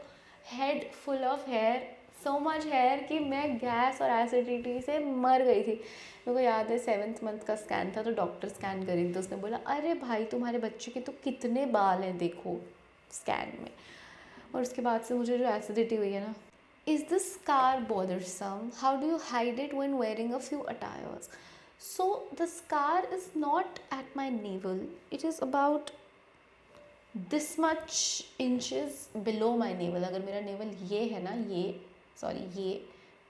head full of hair, so much hair कि मैं गैस और एसिडिटी से मर गई थी। मेरे को याद है 7th मंथ का स्कैन था, तो डॉक्टर स्कैन करी तो उसने बोला अरे भाई तुम्हारे बच्चे के तो कितने बाल हैं देखो स्कैन में। और उसके बाद से मुझे जो एसिडिटी हुई है ना। Is the scar bothersome? How do you hide it when wearing a few attires? So the scar is not at my navel. It is about this much inches below my navel. अगर मेरा navel ये है ना, ये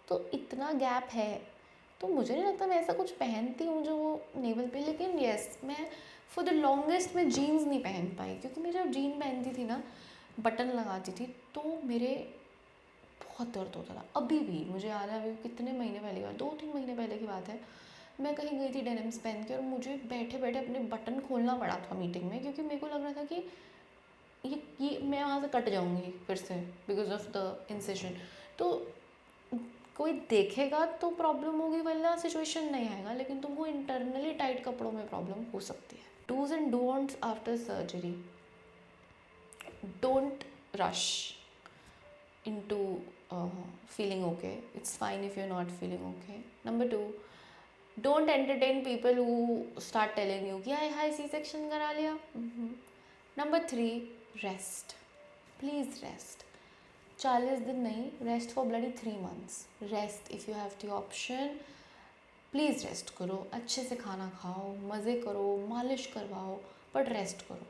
तो इतना gap है। तो मुझे नहीं लगता मैं ऐसा कुछ पहनती हूँ जो वो नेवल पे। लेकिन यस, मैं फॉर द लॉन्गेस्ट मैं जीन्स नहीं पहन पाई, क्योंकि मैं जब जीन पहनती थी ना, बटन लगाती थी, तो मेरे बहुत दर्द होता था। अभी भी मुझे याद है, अभी कितने महीने पहले की बात, 2-3 महीने पहले की बात है, मैं कहीं गई थी डेनिम्स पहन के, और मुझे बैठे बैठे अपने बटन खोलना पड़ा था मीटिंग में, क्योंकि मेरे को लग रहा था कि ये मैं वहाँ से कट जाऊँगी फिर से बिकॉज ऑफ द इंसेशन। तो कोई देखेगा तो प्रॉब्लम होगी वाला सिचुएशन नहीं आएगा, लेकिन तुमको इंटरनली टाइट कपड़ों में प्रॉब्लम हो सकती है। Dos and don'ts after surgery, don't rush into feeling okay. It's fine if you're not feeling okay. Number 2, don't entertain people who start telling you कि हाय C-section करा लिया। Number 3, rest. Please rest. 40 दिन नहीं, rest for bloody 3 months. Rest if you have the option. Please rest करो, अच्छे से खाना खाओ, मज़े करो, मालिश करवाओ, बट रेस्ट करो,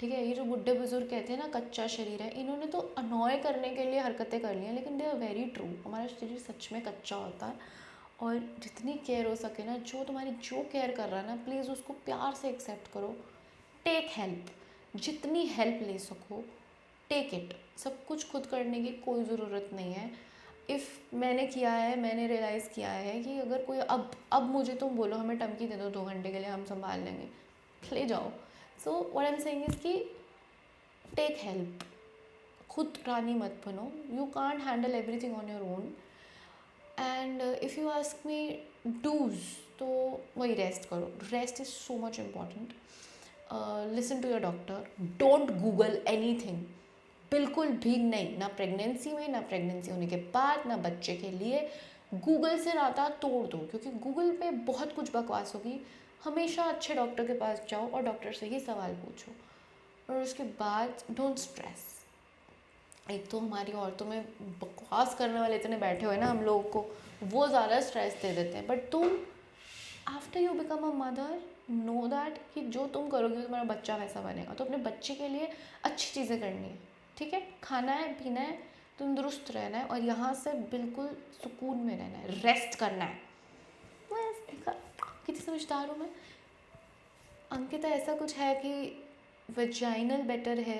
ठीक है। ये जो बुढ़े बुजुर्ग कहते हैं ना कच्चा शरीर है, इन्होंने तो अनॉय करने के लिए हरकतें कर ली हैं, लेकिन दे आर वेरी ट्रू। हमारा शरीर सच में कच्चा होता है, और जितनी केयर हो सके ना, जो तुम्हारी जो केयर कर रहा है ना, प्लीज़ उसको प्यार से एक्सेप्ट करो। टेक हेल्प, जितनी हेल्प ले सको टेक इट। सब कुछ खुद करने की कोई ज़रूरत नहीं है। इफ़ मैंने किया है, मैंने रियलाइज़ किया है कि अगर कोई अब मुझे तुम बोलो हमें टमकी दे दो 2 घंटे के लिए, हम संभाल लेंगे, ले जाओ। So what I am saying is कि टेक हेल्प। खुद रानी मत बनो, you can't handle everything on your own. And if you ask me dos, तो वही रेस्ट करो। Rest is so much important. Listen to your doctor, don't Google anything, बिल्कुल भी नहीं, ना प्रेगनेंसी में, ना प्रेगनेंसी होने के बाद, ना बच्चे के लिए। गूगल से नाता तोड़ दो, क्योंकि गूगल पे बहुत कुछ बकवास होगी। हमेशा अच्छे डॉक्टर के पास जाओ और डॉक्टर से ही सवाल पूछो। और उसके बाद डोंट स्ट्रेस। एक तो हमारी औरतों में बकवास करने वाले इतने बैठे हुए ना, हम लोगों को वो ज़्यादा स्ट्रेस दे देते हैं। बट तुम after you become a mother know that कि जो तुम करोगे तुम्हारा बच्चा वैसा बनेगा। तो अपने बच्चे के लिए अच्छी चीज़ें करनी है, ठीक है। खाना है, पीना है, तंदुरुस्त रहना है, और यहाँ से बिल्कुल सुकून में रहना है, रेस्ट करना है। बस कितनी समझदार हूँ मैं। अंकिता, ऐसा कुछ है कि वेजाइनल बेटर है?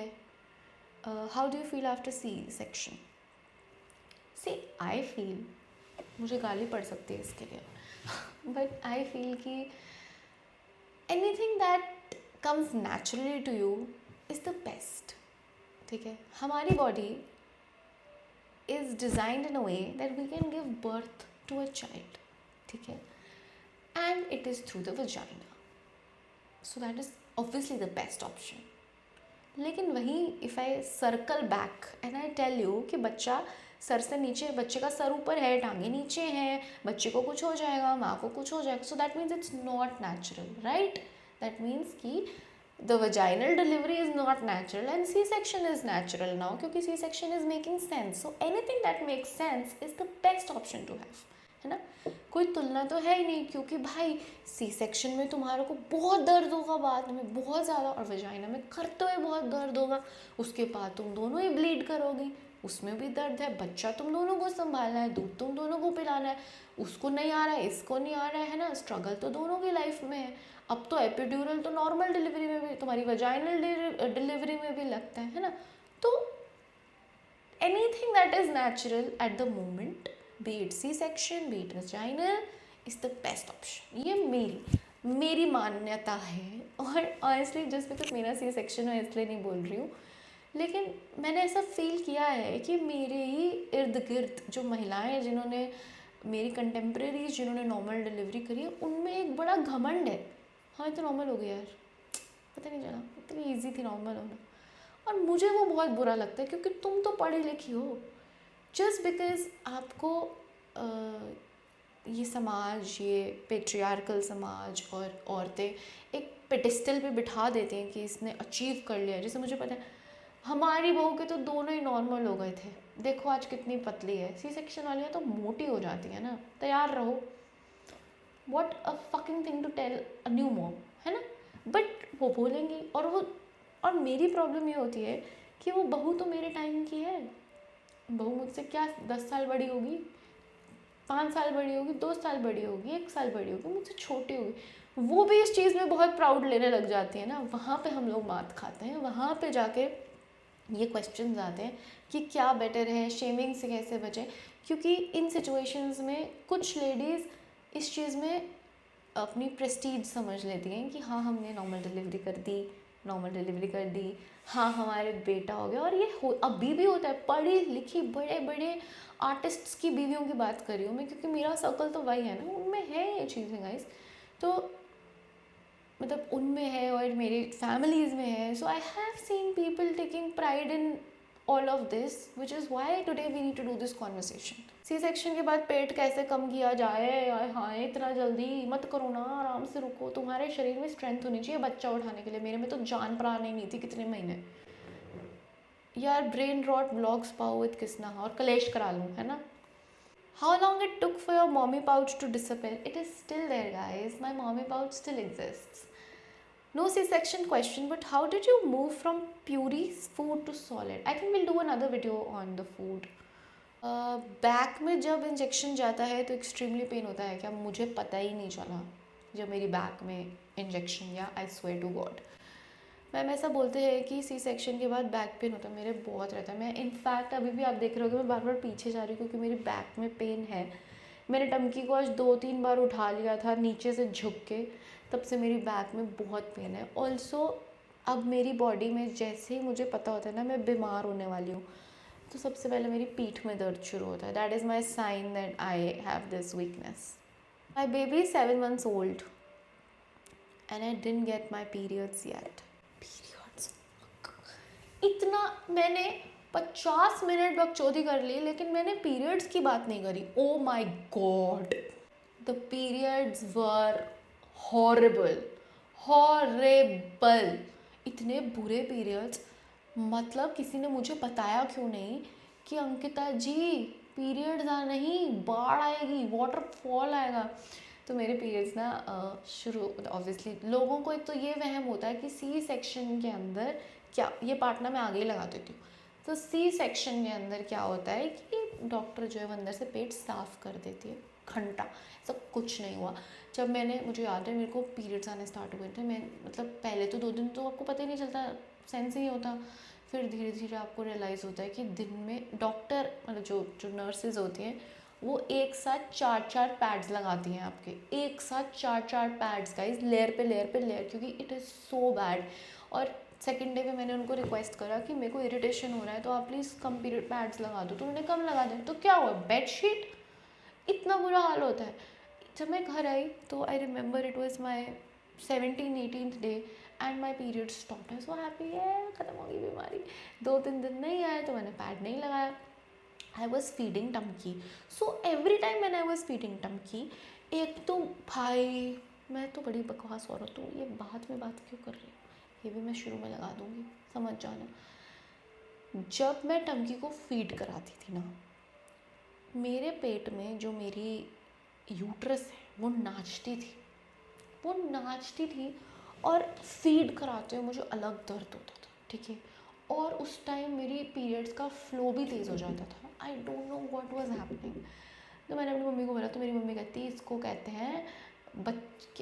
How do you feel after C section? See I feel, मुझे गाली पड़ सकती है इसके लिए, बट आई फील कि anything that comes naturally to you is the best, ठीक है। हमारी body is designed in a way that we can give birth to a child, ठीक है, and it is through the vagina, so that is obviously the best option. लेकिन वहीं if I circle back and I tell you कि बच्चा sir से नीचे, बच्चे का सर ऊपर है, टांगे नीचे हैं, बच्चे को कुछ हो जाएगा, माँ को कुछ हो जाएगा, so that means it's not natural, right. That means कि the vaginal delivery is not natural and C section is natural now, क्योंकि C section is making sense. So anything that makes sense is the best option to have, है ना। कोई तुलना तो है ही नहीं, क्योंकि भाई सी सेक्शन में तुम्हारे को बहुत दर्द होगा बाद में, बहुत ज़्यादा, और वजाइना में करते हुए बहुत दर्द होगा, उसके बाद तुम दोनों ही ब्लीड करोगी, उसमें भी दर्द है, बच्चा तुम दोनों को संभालना है, दूध तुम दोनों को पिलाना है, उसको नहीं आ रहा है, इसको नहीं आ रहा है ना, स्ट्रगल तो दोनों की लाइफ में है। अब तो एपिड्यूरल तो नॉर्मल डिलीवरी में भी, तुम्हारी वजाइनल डिलीवरी में भी लगता है ना। तो anything that is natural at the moment, be it C-section, be it vaginal, is the best option. ये मेरी मान्यता है, और ऑनेस्टली जस्ट बिकॉज मेरा सी सेक्शन है इसलिए नहीं बोल रही हूँ, लेकिन मैंने ऐसा फील किया है कि मेरे ही इर्द गिर्द जो महिलाएं हैं जिन्होंने, मेरी कंटेम्प्रेरीज जिन्होंने नॉर्मल डिलीवरी करी है, उनमें एक बड़ा घमंड है। हाँ, तो नॉर्मल हो गया यार, पता नहीं चला, इतनी ईजी थी नॉर्मल होना। और मुझे वो बहुत बुरा लगता है, क्योंकि तुम तो पढ़ी लिखी हो। जस्ट बिकॉज आपको ये समाज, ये पेट्रियार्कल समाज और औरतें एक पेडिस्टल पे बिठा देते हैं कि इसने अचीव कर लिया। जैसे मुझे पता है हमारी बहू के तो दोनों ही नॉर्मल हो गए थे, देखो आज कितनी पतली है। सी सेक्शन वाली तो मोटी हो जाती है ना, तैयार रहो। What a fucking thing to tell a new mom, है ना। बट वो बोलेंगी, और मेरी प्रॉब्लम ये होती है कि वो बहू तो मेरे टाइम की है, बहू मुझसे क्या 10 साल बड़ी होगी, 5 साल बड़ी होगी, 2 साल बड़ी होगी, 1 साल बड़ी होगी, मुझसे छोटी होगी। वो भी इस चीज़ में बहुत प्राउड लेने लग जाती है ना, वहाँ पे हम लोग मात खाते हैं। वहाँ पे जाके ये क्वेश्चंस आते हैं कि क्या बेटर है, शेमिंग से कैसे बचें, क्योंकि इन सिचुएशंस में कुछ लेडीज़ इस चीज़ में अपनी प्रेस्टीज समझ लेती हैं कि हाँ हमने नॉर्मल डिलीवरी कर दी, हाँ हमारे बेटा हो गया। और ये अभी भी होता है, पढ़ी लिखी बड़े बड़े आर्टिस्ट्स की बीवियों की बात कर रही हूँ मैं, क्योंकि मेरा सर्कल तो वही है ना, उनमें है ये चीज़ें गाइस। तो मतलब उनमें है और मेरी फैमिलीज़ में है। So I have seen people taking pride in all of this, which is why today we need to do this conversation. C section के बाद पेट कैसे कम किया जाए, यार हाँ इतना जल्दी मत करो ना, आराम से रुको, तुम्हारे शरीर में स्ट्रेंथ होनी चाहिए बच्चा उठाने के लिए। मेरे में तो जान प्राण ही नहीं थी कितने महीने। यार ब्रेन रॉट व्लॉग्स पाओ विद किसना और कलेश करा लूँ, है ना। How long it took for your mommy pouch to disappear? It is still there, guys. My mommy pouch still exists. No C-section question, but how did you move from puree food to solid? I think we'll do another video on the food. Back में जब injection जाता है तो extremely pen होता है क्या? मुझे पता ही नहीं चला जब मेरी बैक में इंजेक्शन गया. I swear to God. Ma'am ऐसा बोलते हैं कि सी सेक्शन के बाद बैक पेन होता है. मेरे बहुत रहता है. मैं इनफैक्ट अभी भी आप देख रहे हो कि मैं बार बार पीछे जा रही हूँ क्योंकि मेरी बैक में पेन है. मैंने टमकी को आज 2-3 बार उठा लिया था नीचे से झुक के, तब से मेरी बैक में बहुत पेन है. ऑल्सो अब मेरी बॉडी में जैसे ही मुझे पता होता है ना मैं बीमार होने वाली हूँ, तो सबसे पहले मेरी पीठ में दर्द शुरू होता है. That is my sign that I have this weakness. My baby is 7 months old and I didn't get my periods yet. Periods इतना मैंने 50 मिनट बकचोदी कर ली, लेकिन मैंने पीरियड्स की बात नहीं करी. Oh my god, the periods were horrible, horrible. इतने बुरे पीरियड्स. मतलब किसी ने मुझे बताया क्यों नहीं कि अंकिता जी पीरियड्स आ नहीं, बाढ़ आएगी, वाटरफॉल आएगा. तो मेरे पीरियड्स ना शुरू, ऑब्वियसली लोगों को एक तो ये वहम होता है कि सी सेक्शन के अंदर क्या, ये पार्ट ना मैं आगे ही लगा देती हूँ. तो सी सेक्शन के अंदर क्या होता है कि डॉक्टर जो है वो अंदर से पेट साफ़ कर देती है. घंटा सब कुछ नहीं हुआ. जब मुझे याद है मेरे को पीरियड्स आने स्टार्ट हुए थे, मैं मतलब पहले तो 2 दिन तो आपको पता ही नहीं चलता, सेंस ही नहीं होता. फिर धीरे धीरे आपको रियलाइज़ होता है कि दिन में डॉक्टर मतलब जो नर्सेज होती हैं वो एक साथ 4-4 पैड्स लगाती हैं आपके. एक साथ 4-4 पैड्स गाइस, लेयर पे लेयर पे लेयर, क्योंकि इट इज़ सो बैड. और सेकेंड डे पे मैंने उनको रिक्वेस्ट करा कि मेरे को इरिटेशन हो रहा है तो आप प्लीज़ कम पीरियड पैड्स लगा दो. तो उन्होंने कम लगा दिया. तो क्या हुआ, बेडशीट, इतना बुरा हाल होता है. जब मैं घर आई तो I remember it was my 17th-18th day and my period stop. I so happy है, ख़त्म होगी बीमारी. 2-3 दिन नहीं आया तो मैंने पैड नहीं लगाया. आई वॉज फीडिंग टमकी. So every time man I was feeding टमकी, एक तो भाई मैं तो बड़ी बकवास औरत हूँ, ये बाद में बात क्यों कर रही हूँ, ये भी मैं शुरू में लगा दूँगी, समझ जाना. जब मैं टमकी को फीड कराती थी ना, मेरे पेट में जो मेरी यूट्रस है वो नाचती थी, वो नाचती थी. और फीड कराते हुए मुझे अलग दर्द होता था, ठीक है. और उस टाइम मेरी पीरियड्स का फ्लो भी तेज़ हो जाता था. आई don't know what was happening. तो मैंने अपनी मम्मी को बोला, तो मेरी मम्मी कहती है इसको कहते हैं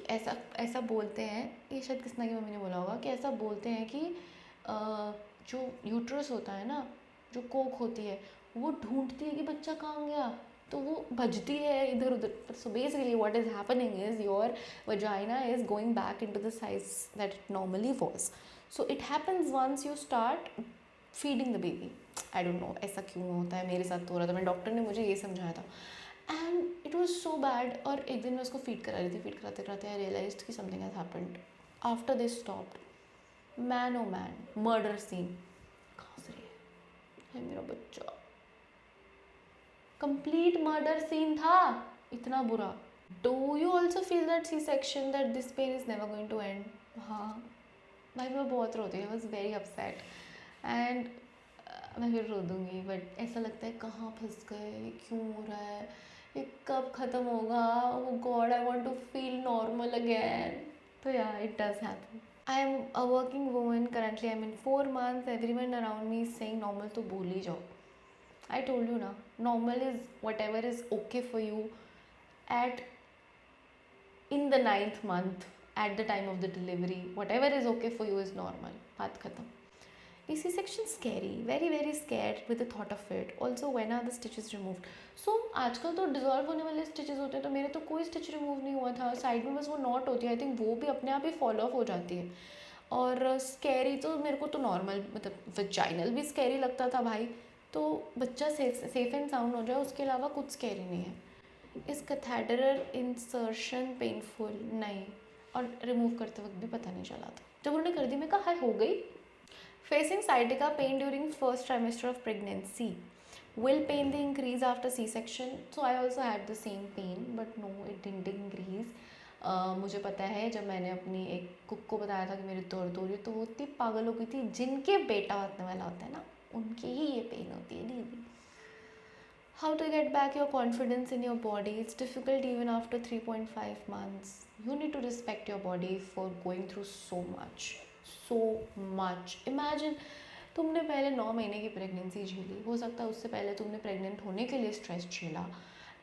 ऐसा ऐसा बोलते हैं, ये शायद किसना की मम्मी ने बोला होगा कि ऐसा बोलते हैं कि जो यूट्रस होता है ना, जो कोक होती है, वो ढूंढती है कि बच्चा कहाँ गया, तो वो भजती है इधर उधर. So basically what is happening is your vagina is going back into the size that it normally was. So it happens once you start feeding the baby. I don't know ऐसा क्यों होता है, मेरे साथ तो हो रहा था. मैं डॉक्टर ने मुझे ये समझाया था and it was so bad. और एक दिन मैं उसको फीड करा रही थी, फीड कराते कराते आई रियलाइज्ड कि something has happened. After this stopped. Man oh man, murder scene. खांस रही है मेरा बच्चा, कंप्लीट मर्डर सीन था, इतना बुरा. Do you also feel that C-section that this pain is never going to end? हाँ भाई, मैं बहुत रोती हूँ. I was very upset and मैं फिर रो दूँगी, बट ऐसा लगता है कहाँ फंस गए, क्यों हो रहा है, ये कब ख़त्म होगा. Oh God, I want to feel normal again. तो yeah, it does happen. I am a working woman currently. I'm in 4 months. Everyone around me is saying normal, तो भूल ही जाओ. I told you ना, normal is whatever is okay for you at in the 9th month, at the time of the delivery. Whatever is okay for you is normal. बात खत्म. Is C-section scary? Very very scared with the thought of it. Also, when are the stitches removed? So आजकल तो dissolve होने वाले stitches होते हैं, तो मेरे तो कोई स्टिच रिमूव नहीं हुआ था. साइड में बस वो नॉट होती है, आई थिंक वो भी अपने आप ही फॉलो ऑफ हो जाती है. और स्कैरी तो मेरे को तो नॉर्मल, मतलब वजाइनल भी स्कैरी लगता था भाई. तो बच्चा सेफ एंड साउंड हो जाए, उसके अलावा कुछ स्कैरी नहीं है. इस कैथेटर इंसर्शन पेनफुल? नहीं, और रिमूव करते वक्त भी पता नहीं चला था. जब उन्होंने कर दी मैं कहा हाय हो गई. Facing sciatica pain during first trimester of pregnancy. Will pain the increase after C section? So I also had the same pain, but no it didn't increase. मुझे पता है जब मैंने अपनी एक कुक को बताया था कि मेरी दर्द हो रही है, तो वो इतनी पागल हो गई थी. जिनके बेटा होने वाला होता है ना, उनकी ही ये पेन होती है दीदी. How to get back your confidence in your body? It's difficult even after 3.5 months. You need to respect your body for going through so much. So much. Imagine तुमने पहले 9 महीने की प्रेगनेंसी झेली, हो सकता है उससे पहले तुमने प्रेग्नेंट होने के लिए स्ट्रेस झेला,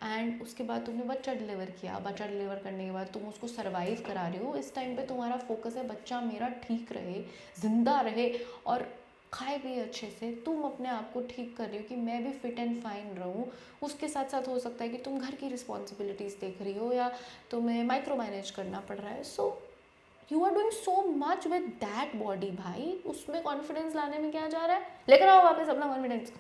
एंड उसके बाद तुमने बच्चा डिलीवर किया, बच्चा डिलीवर करने के बाद तुम उसको सर्वाइव करा रहे हो। इस टाइम पे तुम्हारा फोकस है बच्चा मेरा ठीक रहे, ज़िंदा रहे और खाए पिए अच्छे से, तुम अपने आप को ठीक कर रही हो कि मैं भी फिट एंड फाइन रहूँ। उसके साथ साथ हो सकता है कि तुम घर की रिस्पॉन्सिबिलिटीज़ देख रही हो या तुम्हें माइक्रो मैनेज करना पड़ रहा है। So you are doing so much with that body भाई। उसमें कॉन्फिडेंस लाने में क्या जा रहा है? लेकर आओ वापस अपना कॉन्फिडेंस।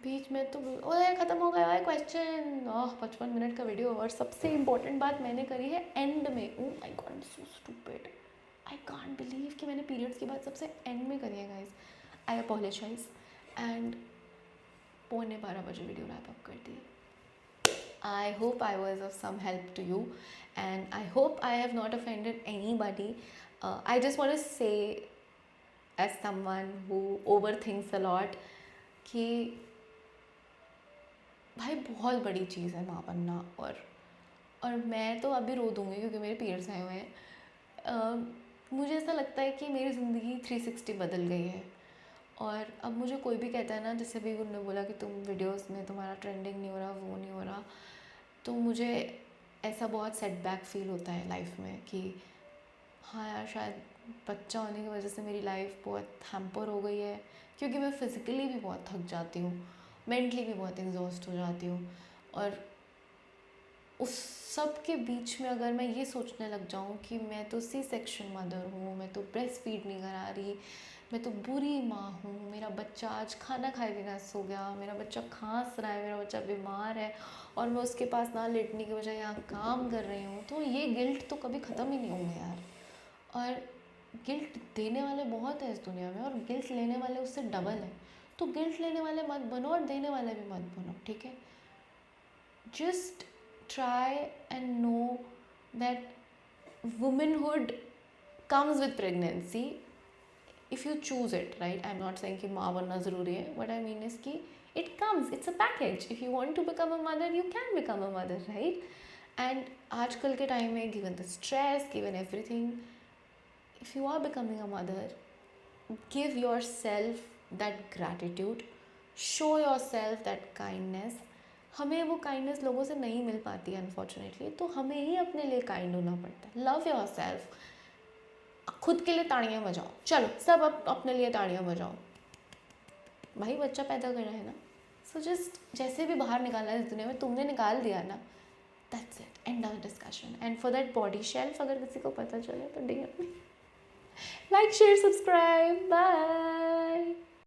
बीच में तो ओए ख़त्म हो गया है क्वेश्चन। 55 मिनट का वीडियो। और सबसे इम्पोर्टेंट बात मैंने करी है एंड में। ओ my God, so stupid. I can't believe कि मैंने पीरियड्स की बात सबसे एंड में करी है guys. I apologise. End 11:15 video wrap up कर दी। I hope I was of some help to you, and I hope I have not offended anybody. I just want to say, as someone who overthinks a lot, कि भाई बहुत बड़ी चीज़ है माँ बनना। और मैं तो अभी रो दूँगी क्योंकि मेरे पीरियड्स आए हुए हैं। मुझे ऐसा लगता है कि मेरी ज़िंदगी 360 बदल गई है। और अब मुझे कोई भी कहता है ना, जैसे भी उन्होंने बोला कि तुम वीडियोस में तुम्हारा ट्रेंडिंग नहीं हो रहा, वो नहीं हो रहा, तो मुझे ऐसा बहुत सेटबैक फील होता है लाइफ में कि हाँ यार, शायद बच्चा होने की वजह से मेरी लाइफ बहुत हैम्पर हो गई है, क्योंकि मैं फ़िज़िकली भी बहुत थक जाती हूँ, मेंटली भी बहुत एग्जॉस्ट हो जाती हूँ। और उस सब के बीच में अगर मैं ये सोचने लग जाऊँ कि मैं तो सी सेक्शन मदर हूँ, मैं तो ब्रेस्ट फीड नहीं करा रही, मैं तो बुरी माँ हूँ, मेरा बच्चा आज खाना खाए बिना सो गया, मेरा बच्चा खांस रहा है, मेरा बच्चा बीमार है और मैं उसके पास ना लेटने की बजाय यहाँ काम कर रही हूँ, तो ये गिल्ट तो कभी ख़त्म ही नहीं होंगे यार। और गिल्ट देने वाले बहुत हैं इस दुनिया में, और गिल्ट लेने वाले उससे डबल है। तो गिल्ट लेने वाले मत बनो और देने वाले भी मत बनो, ठीक है? Just try and know that womanhood comes with pregnancy if you choose it, right? I'm not saying कि माँ बनना ज़रूरी है. What I mean is कि it comes, it's a package. If you want to become a mother, you can become a mother, right? And आजकल के time में, given the stress, given everything, if you are becoming a mother, give yourself that gratitude, show yourself that kindness. हमें वो kindness लोगों से नहीं मिल पाती unfortunately, तो हमें ही अपने लिए काइंड होना पड़ता है। Love your self. खुद के लिए ताड़ियाँ बजाओ, चलो सब अपने लिए ताड़ियाँ बजाओ। भाई बच्चा पैदा करना है ना, सो जस्ट जैसे भी बाहर निकालना है इस दुनिया में, तुमने निकाल दिया ना, that's it, end of discussion. And for that body shelf अगर किसी को पता चले तो DM me. Like share subscribe, bye.